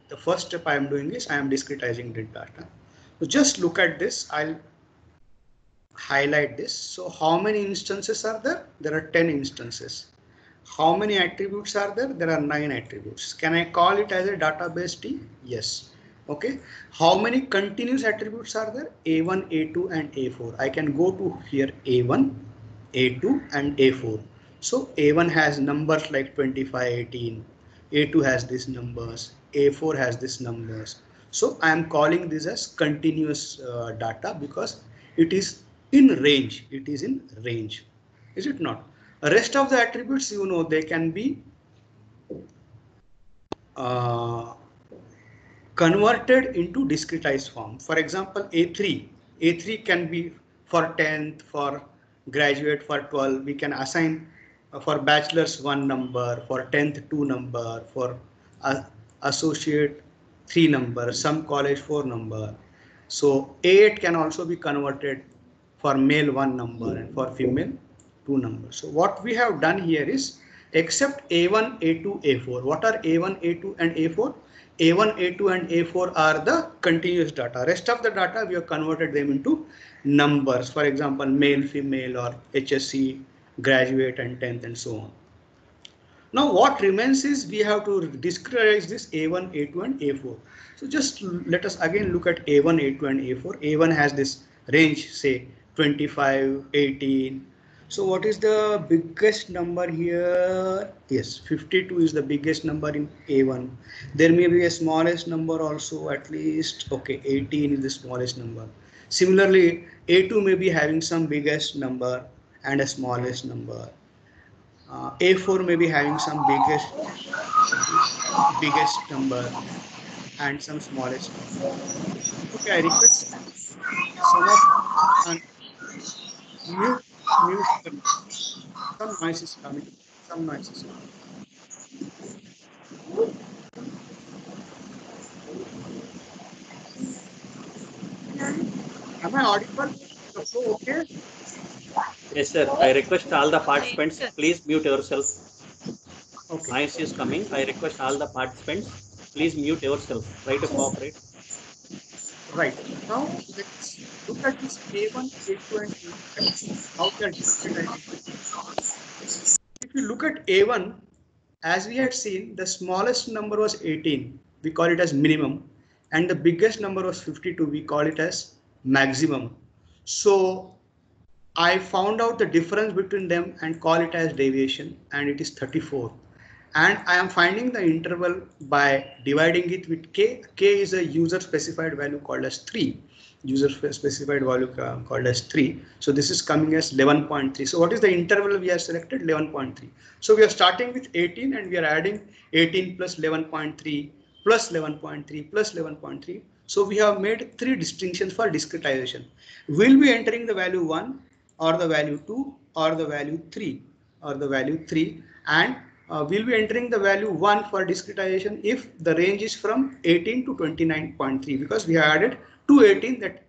The first step I am doing is I am discretizing this data. So just look at this. I'll highlight this. So how many instances are there? There are 10 instances. How many attributes are there? There are 9 attributes. Can I call it as a database T? Yes. Okay. How many continuous attributes are there? A1, A2 and A4. I can go to here A1, A2 and A4. So A1 has numbers like 25, 18. A2 has these numbers. A4 has these numbers. So I am calling this as continuous data because it is in range. It is in range. Is it not? The rest of the attributes, you know, they can be converted into discretized form. For example, A3 can be for 10th, for graduate, for 12. We can assign for bachelor's 1 number, for 10th 2 number, for associate 3 number, some college 4 number. So A8 can also be converted for male 1 number and for female 2 numbers. So what we have done here is, except A1, A2, A4. What are A1, A2 and A4? A1, A2 and A4 are the continuous data. Rest of the data we have converted them into numbers. For example, male, female, or HSC, graduate and 10th and so on. Now what remains is we have to discretize this A1, A2 and A4. So just let us again look at A1, A2 and A4. A1 has this range, say 25, 18. So what is the biggest number here? Yes, 52 is the biggest number in A1. There may be a smallest number also, at least. Okay, 18 is the smallest number. Similarly, A2 may be having some biggest number and a smallest number. A4 may be having some biggest number and some smallest number. Okay, I request some of mute. Some noise is coming. Some noise is coming. Am I audible? Okay. Yes, sir. I request all the participants, please mute yourself. Okay. Noise is coming. I request all the participants, please mute yourself. Try to cooperate. Right. Now let's look at this A1, A2 and A4. How they are discretized. If you look at A1, as we had seen, the smallest number was 18. We call it as minimum. And the biggest number was 52. We call it as maximum. So I found out the difference between them and call it as deviation, and it is 34. And I am finding the interval by dividing it with k. K is a user specified value called as 3. User specified value called as 3. So this is coming as 11.3. So what is the interval we have selected? 11.3. So we are starting with 18 and we are adding 18 plus 11.3 plus 11.3 plus 11.3. So we have made 3 distinctions for discretization. We'll be entering the value 1 or the value 2 or the value 3 or the value 3, and we'll be entering the value 1 for discretization if the range is from 18 to 29.3, because we have added to 18 that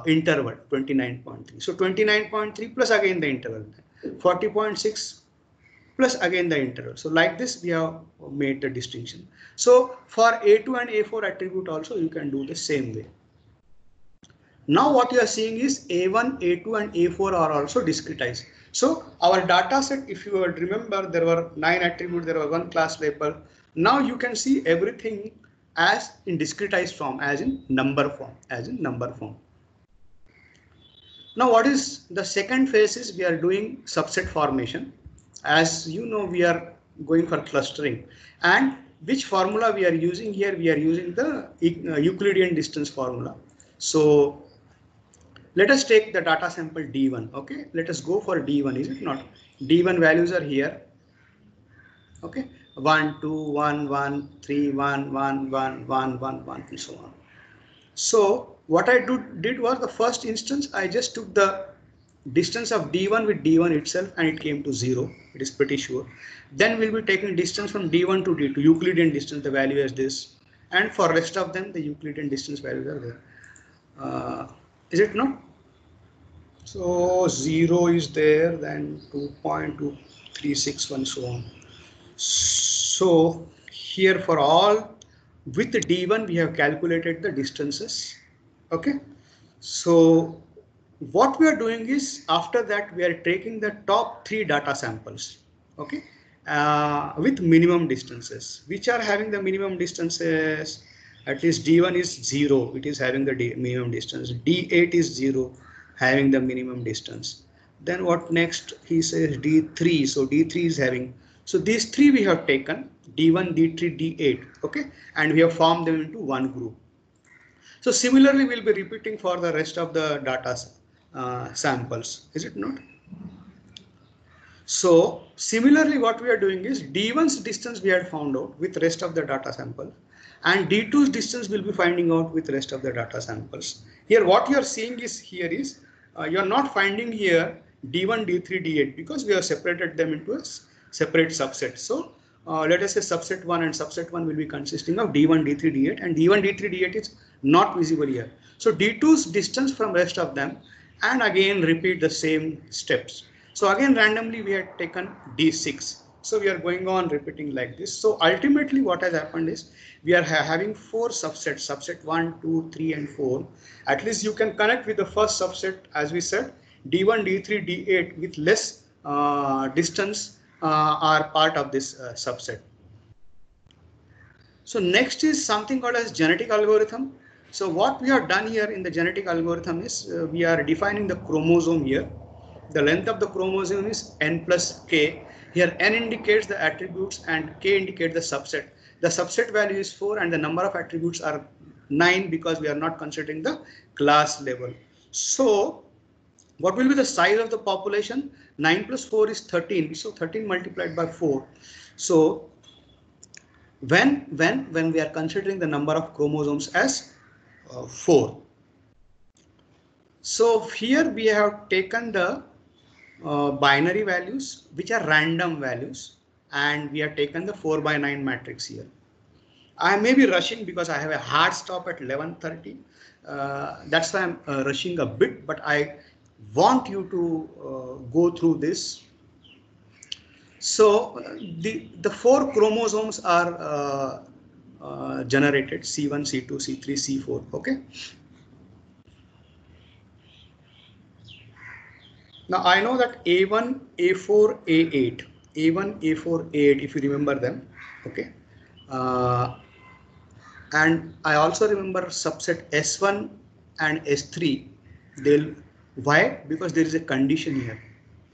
interval 29.3. So 29.3 plus again the interval 40.6 plus again the interval. So like this we have made the distinction. So for A2 and A4 attribute also you can do the same way. Now what you are seeing is A1, A2 and A4 are also discretized. So our data set, if you would remember, there were 9 attributes, there were 1 class label. Now you can see everything as in discretized form, as in number form, Now what is the second phase is we are doing subset formation. As you know, we are going for clustering, and which formula we are using here? We are using the Euclidean distance formula. So let us take the data sample D1. Okay, let us go for D1, is it not? D1 values are here. Okay, 1, 2, 1, 1, 3, 1, 1, 1, 1, 1, 1, and so on. So what I did was the first instance, I just took the distance of D1 with D1 itself and it came to 0. It is pretty sure. Then we'll be taking distance from D1 to D2, Euclidean distance, the value is this. And for rest of them, the Euclidean distance values are there. Is it not? So 0 is there, then 2.236 and so on. So here for all with the D1 we have calculated the distances. Okay, so what we are doing is after that we are taking the top 3 data samples. Okay, with minimum distances. Which are having the minimum distances? At least D1 is 0, it is having the minimum distance. D8 is 0, having the minimum distance. Then what next? He says D3, so D3 is having. So these 3 we have taken, D1, D3, D8, okay, and we have formed them into one group. So similarly we'll be repeating for the rest of the data samples, is it not? So similarly what we are doing is D1's distance we had found out with rest of the data sample, and D2's distance will be finding out with rest of the data samples. Here what you are seeing is here is you are not finding here D1, D3, D8 because we have separated them into a separate subset. So let us say subset 1 and subset 1 will be consisting of D1, D3, D8, and D1, D3, D8 is not visible here. So D2's distance from rest of them, and again repeat the same steps. So again randomly we had taken D6. So we are going on repeating like this. So ultimately what has happened is we are having 4 subsets, subset 1, 2, 3 and 4. At least you can connect with the first subset, as we said, D1, D3, D8 with less distance are part of this subset. So next is something called as genetic algorithm. So what we have done here in the genetic algorithm is we are defining the chromosome here. The length of the chromosome is n plus k. Here n indicates the attributes and k indicates the subset. The subset value is 4 and the number of attributes are 9 because we are not considering the class level. So what will be the size of the population? 9 plus 4 is 13. So 13 multiplied by 4. So when we are considering the number of chromosomes as 4. So here we have taken the binary values which are random values, and we have taken the 4 by 9 matrix here. I may be rushing because I have a hard stop at 11:30. That's why I'm rushing a bit, but I want you to go through this. So the 4 chromosomes are generated: C1, C2, C3, C4. Okay. Now I know that A1, A4, A8, A1, A4, A8, if you remember them, okay. And I also remember subset S1 and S3, they'll Why? Because there is a condition here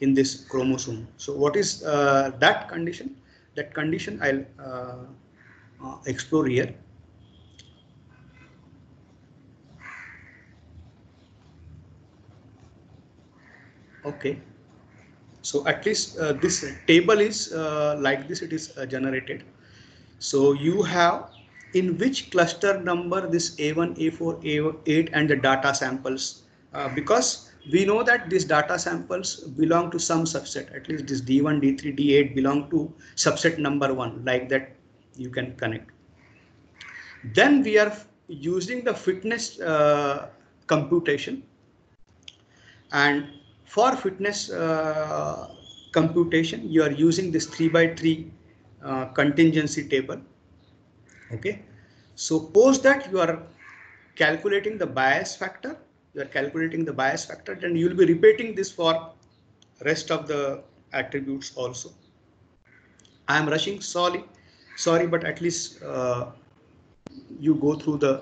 in this chromosome. So what is that condition? That condition I'll explore here. Okay. So at least this table is like this, it is generated. So you have in which cluster number this A1, A4, A8 and the data samples, because we know that these data samples belong to some subset, at least this D1, D3, D8 belong to subset number 1, like that you can connect. Then we are using the fitness computation, and for fitness computation you are using this 3x3 contingency table. Okay, so post that you are calculating the bias factor, then you will be repeating this for rest of the attributes also. I am rushing, sorry, but at least you go through the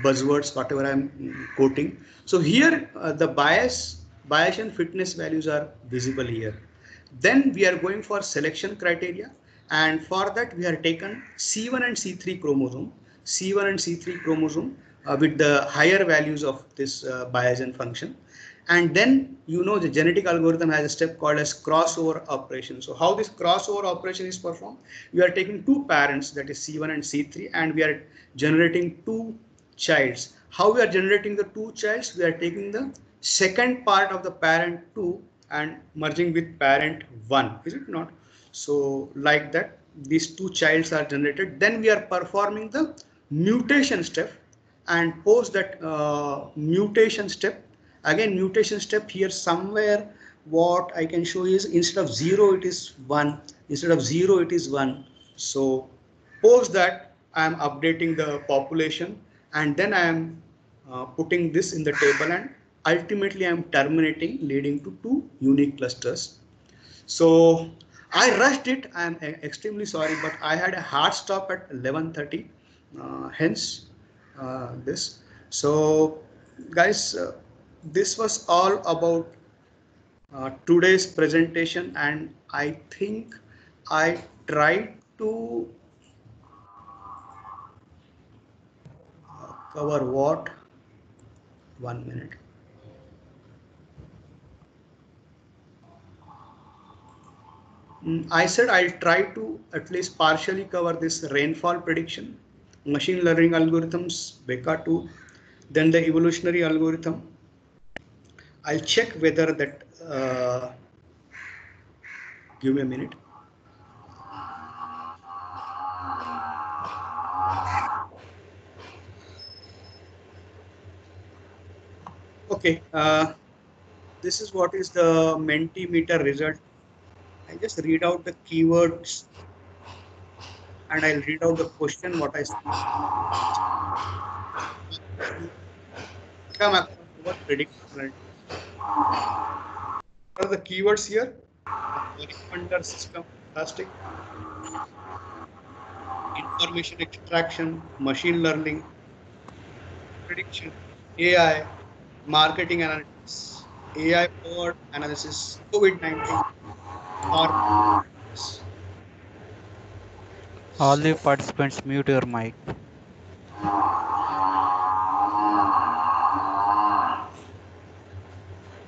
buzzwords whatever I am quoting. So here the bias and fitness values are visible here. Then we are going for selection criteria, and for that we have taken C1 and C3 chromosome, with the higher values of this Bayesian function. And then you know the genetic algorithm has a step called as crossover operation. So how this crossover operation is performed? We are taking two parents, that is C1 and C3, and we are generating two childs. How we are generating the two childs? We are taking the second part of the parent 2 and merging with parent 1, is it not? So like that these two childs are generated. Then we are performing the mutation step, and post that mutation step, again mutation step here somewhere, what I can show is instead of 0 it is 1, so post that I am updating the population, and then I am putting this in the table, and ultimately I am terminating, leading to 2 unique clusters. So I rushed it, I am extremely sorry, but I had a hard stop at 11:30, hence this. So guys, this was all about today's presentation, and I think I tried to cover what? 1 minute. I said I'll try to at least partially cover this rainfall prediction, machine learning algorithms, Beka 2, then the evolutionary algorithm. I'll check whether that, give me a minute. Okay, this is what is the Mentimeter result. I just read out the keywords and I'll read out the question what I see. What prediction? What are the keywords here? Under system, fantastic. Information extraction, machine learning, prediction, AI, marketing analytics, AI powered analysis, COVID-19, or All the participants mute your mic.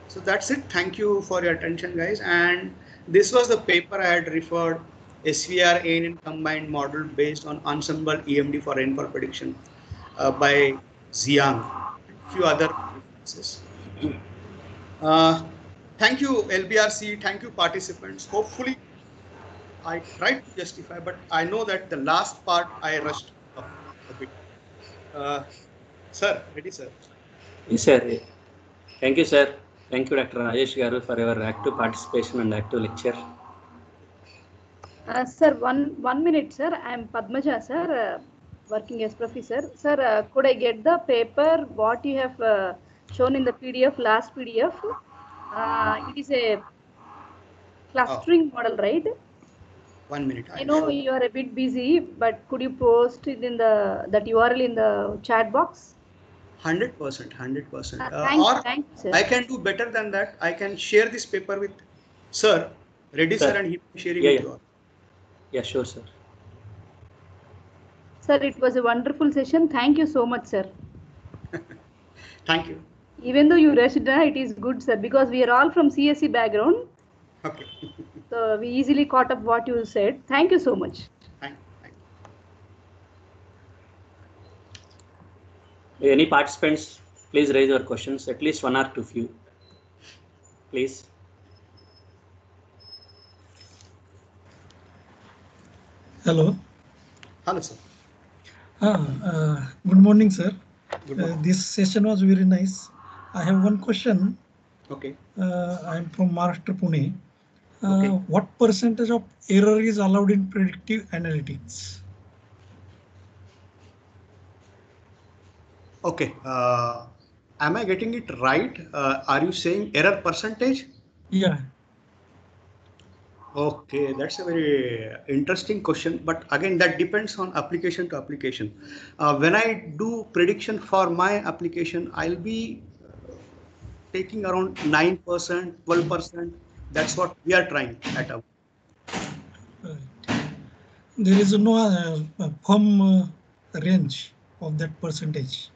So that's it. Thank you for your attention, guys. And this was the paper I had referred, SVR-ANN combined model based on ensemble EMD for rainfall prediction by Xiang, a few other references. Thank you, LBRC. Thank you, participants. Hopefully, I tried to justify, but I know that the last part I rushed a bit. Sir, ready, sir? Yes, sir. Thank you, sir. Thank you, Dr. Rajesh Garu, for your active participation and active lecture. Sir, one minute, sir. I am Padmaja, sir, working as professor. Sir, could I get the paper what you have shown in the PDF, last PDF? It is a clustering model, right? 1 minute. I know you are a bit busy, but could you post it in that URL in the chat box? 100%, 100%. Thank you, sir. I can do better than that. I can share this paper with Sir, Reddy sir, and he will be sharing with you all. Yeah, sure, sir. Sir, it was a wonderful session. Thank you so much, sir. Thank you. Even though you rushed, it is good, sir, because we are all from CSE background. Okay. So we easily caught up what you said. Thank you so much. Thank you. Any participants, please raise your questions, at least one or two few. Please. Hello. Hello, sir. Good morning, sir. Good morning. This session was very nice. I have one question. Okay. I'm from Maharashtra, Pune. Okay. What percentage of error is allowed in predictive analytics? Okay. Am I getting it right? Are you saying error percentage? Yeah. Okay, that's a very interesting question, but again, that depends on application to application. When I do prediction for my application, I'll be taking around 9%, 12%. That's what we are trying at our. There is no firm range of that percentage.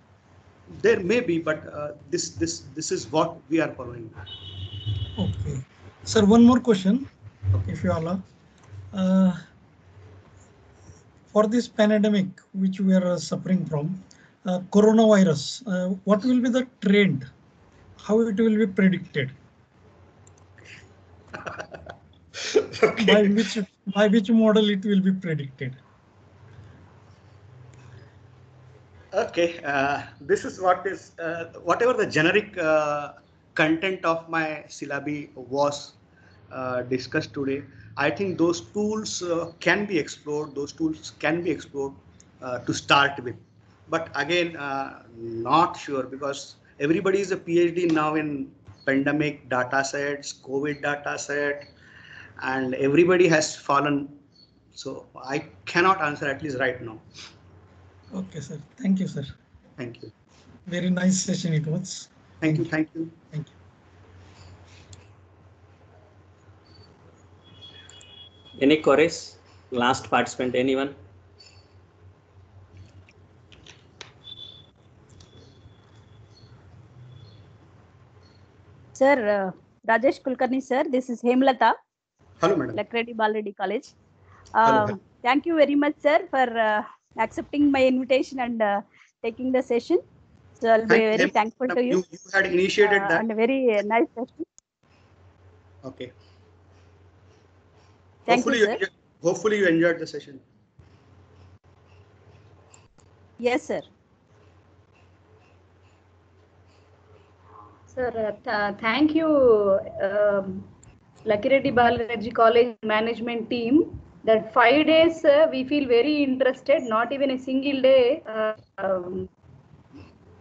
There may be, but this is what we are following. Okay. Sir, one more question, if you allow. For this pandemic, which we are suffering from, coronavirus, what will be the trend? How it will be predicted? Okay. By which model it will be predicted? Okay, this is what is whatever the generic content of my syllabi was discussed today. I think those tools can be explored. Those tools can be explored to start with. But again, not sure, because everybody is a PhD now in pandemic data sets, COVID data set, and everybody has fallen. So I cannot answer, at least right now. Okay, sir. Thank you, sir. Thank you. Very nice session it was. Thank you. Thank you. Thank you. Any queries? Last participant, anyone? Sir, Rajesh Kulkarni, sir, this is Hemlata. Hello, madam. Lakredi Balreddy College. Hello. Thank you very much, sir, for accepting my invitation and taking the session. So I'll be very thankful to you. You had initiated that. And a very nice session. Okay. Thank you, sir. Hopefully you enjoyed the session. Yes, sir. Sir, thank you, Lakireddy Balreddy College management team. That 5 days we feel very interested, not even a single day,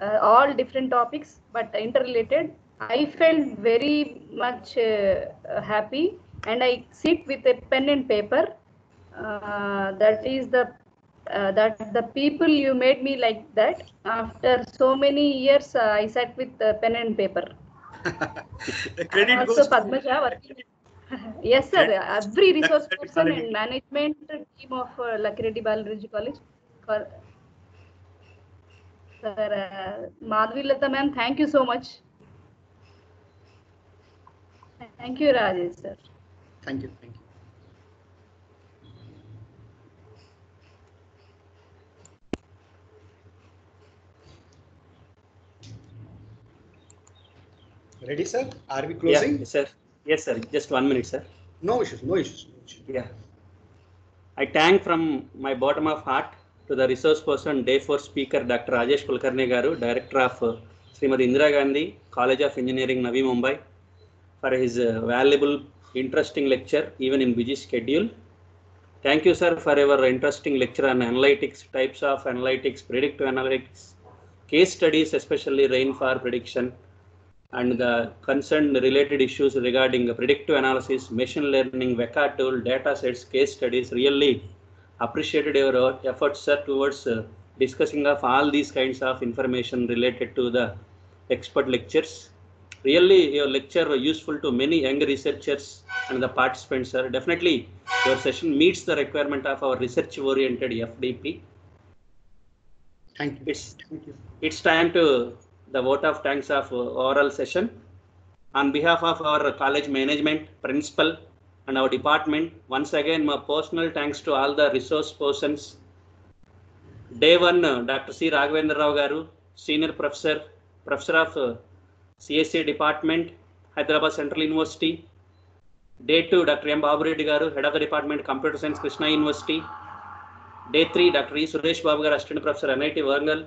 all different topics, but interrelated. I felt very much happy, and I sit with a pen and paper. That is that the people you made me like that. After so many years, I sat with pen and paper. The credit also goes Padmaja working. Yes, sir. Every resource person and management team of Lakireddy Balreddy College. Sir, Madhvilata ma'am, thank you so much. Thank you, Rajesh, sir. Thank you. Thank you. Ready, sir? Are we closing? Yeah, sir. Yes, sir. Just 1 minute, sir. No issues. No issues. No issues. Yeah. I thank from my bottom of heart to the resource person, day 4 speaker, Dr. Rajesh Kulkarni Garu, Director of Srimati Indira Gandhi College of Engineering, Navi Mumbai, for his valuable, interesting lecture, even in busy schedule. Thank you, sir, for your interesting lecture on analytics, types of analytics, predictive analytics, case studies, especially rainfall prediction, and the concerned related issues regarding predictive analysis, machine learning, vector tool, data sets, case studies. Really appreciated your efforts, sir, towards discussing of all these kinds of information related to the expert lectures. Really, your lecture was useful to many young researchers and the participants, sir. Definitely, your session meets the requirement of our research-oriented FDP. Thank you. It's time to the vote of thanks of oral session. On behalf of our college management, principal, and our department, once again, my personal thanks to all the resource persons. Day 1, Dr. C. Raghavendra Rao Garu, Senior Professor, Professor of CSA Department, Hyderabad Central University. Day 2, Dr. M. Babu Reddy Garu, Head of the Department, Computer Science, Krishna University. Day 3, Dr. E. Suresh Babu Garu, Assistant Professor, NIT Warangal.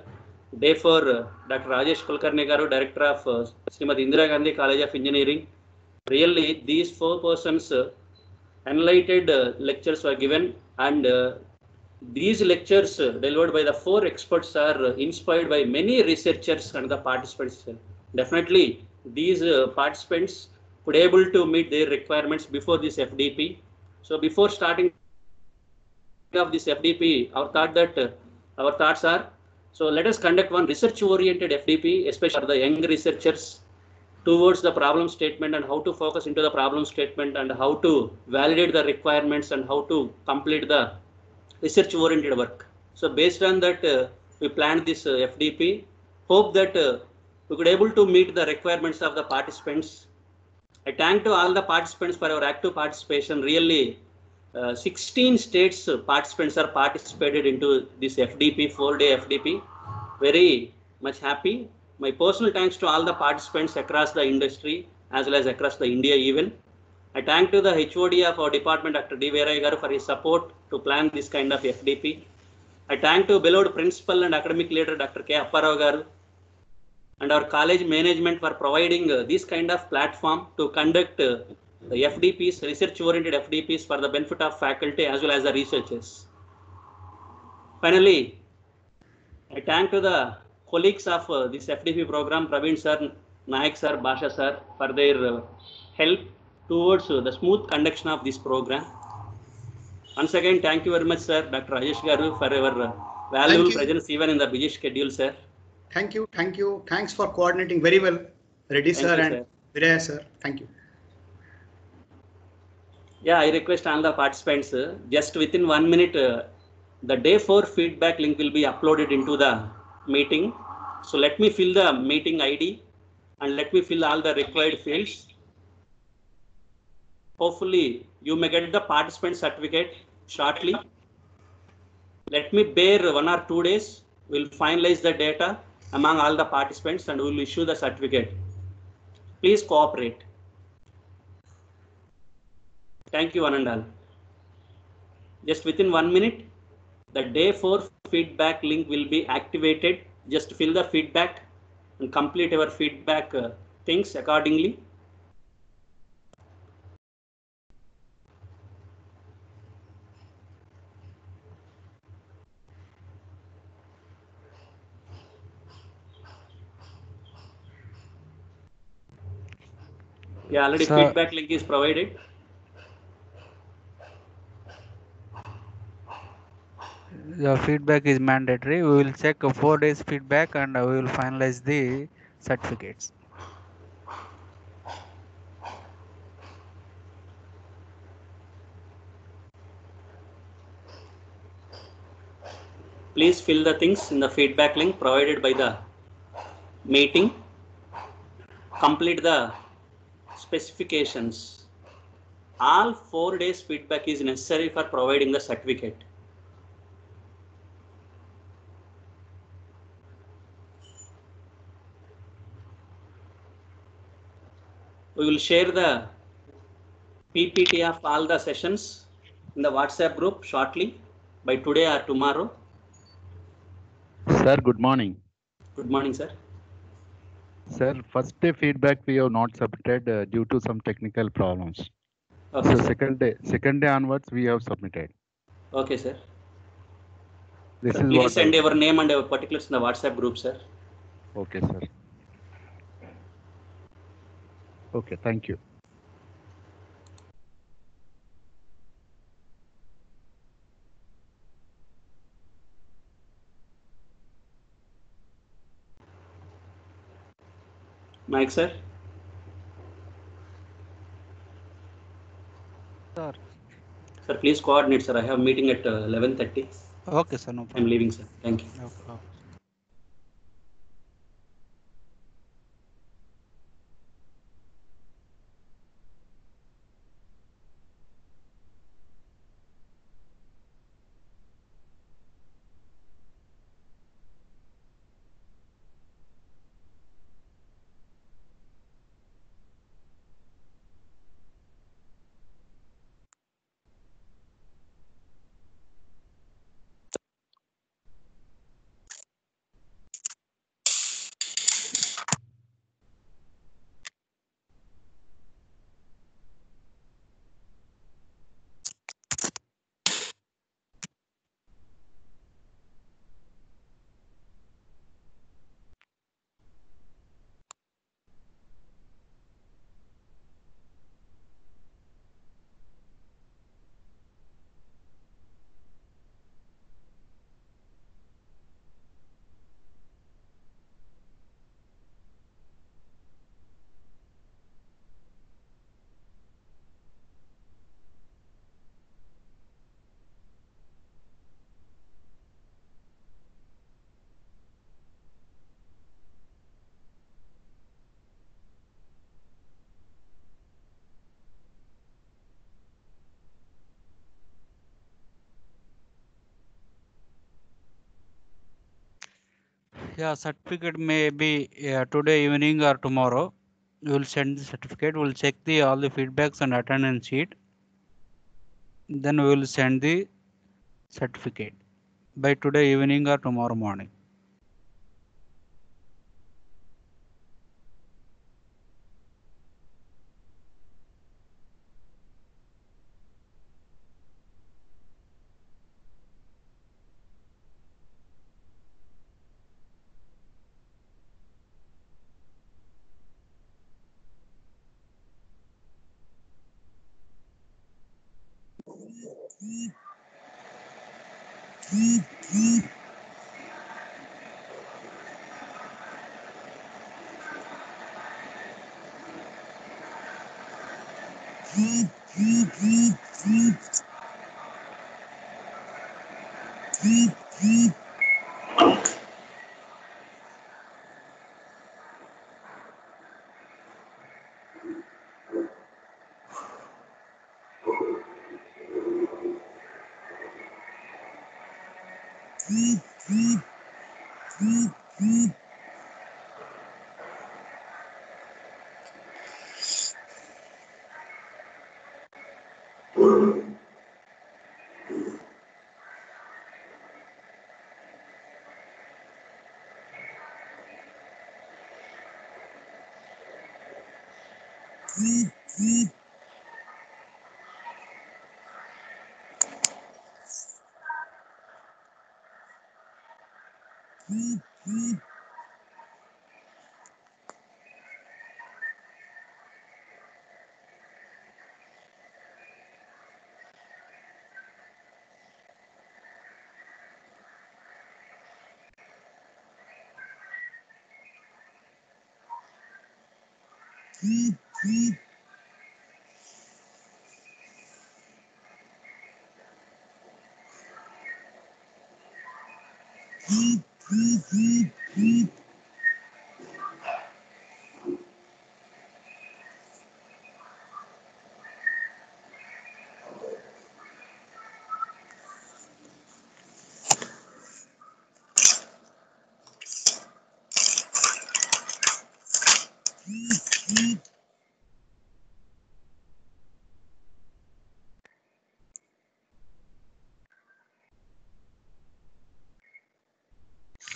Day 4, Dr. Rajesh Kulkarni Garu, Director of Srimati Indira Gandhi College of Engineering. Really, these 4 persons enlightened lectures were given, and these lectures delivered by the 4 experts are inspired by many researchers and the participants. Definitely, these participants could able to meet their requirements before this FDP. So before starting of this FDP, our thoughts are, so let us conduct one research-oriented FDP, especially for the young researchers, towards the problem statement and how to focus into the problem statement and how to validate the requirements and how to complete the research-oriented work. So based on that, we planned this FDP. Hope that we could able to meet the requirements of the participants. I thank to all the participants for our active participation. Really, 16 states participants are participated into this FDP, 4-day FDP. Very much happy. My personal thanks to all the participants across the industry as well as across the India even. I thank to the HOD of our department, Dr. D. Veeraya Garu, for his support to plan this kind of FDP. I thank to beloved principal and academic leader, Dr. K. Apparao Garu, and our college management for providing this kind of platform to conduct the FDPs, research-oriented FDPs for the benefit of faculty as well as the researchers. Finally, I thank to the colleagues of this FDP program, Praveen sir, Nayak sir, Basha sir, for their help towards the smooth conduction of this program. Once again, thank you very much, sir, Dr. Rajesh Garu, for your valuable presence even in the busy schedule, sir. Thank you. Thanks for coordinating very well, Reddy sir and Veeraya sir. Thank you. Yeah, I request all the participants, just within 1 minute, the day 4 feedback link will be uploaded into the meeting. So let me fill the meeting ID and let me fill all the required fields. Hopefully, you may get the participant certificate shortly. Let me bear 1 or 2 days. We'll finalize the data among all the participants and we'll issue the certificate. Please cooperate. Thank you, one and all. Just within 1 minute, the day 4 feedback link will be activated. Just fill the feedback and complete our feedback things accordingly. Yeah, already feedback link is provided. The feedback is mandatory. We will check 4 days feedback and we will finalize the certificates. Please fill the things in the feedback link provided by the meeting. Complete the specifications. All 4 days feedback is necessary for providing the certificate. We will share the PPT of all the sessions in the WhatsApp group shortly by today or tomorrow. Sir, good morning. Good morning, sir. Sir, first day feedback we have not submitted due to some technical problems. Okay, so sir. second day onwards we have submitted. Okay, sir. This sir, is please what send your name and your particulars in the WhatsApp group, sir. Okay, sir. Okay, thank you. Mike, sir. Sir. Sir, please coordinate, sir. I have a meeting at 11:30. Okay, sir. No problem. I'm leaving, sir. Thank you. Okay. Yeah, certificate may be today evening or tomorrow. We will send the certificate. We'll check all the feedbacks and attendance sheet. Then we will send the certificate by today evening or tomorrow morning.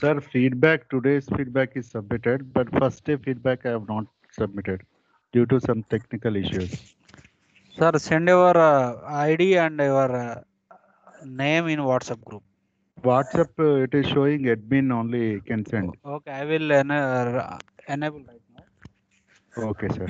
Sir, today's feedback is submitted, but first day feedback I have not submitted due to some technical issues. Sir, send your ID and your name in WhatsApp group. WhatsApp, it is showing admin only can send. Okay, I will enable right now. Okay, sir.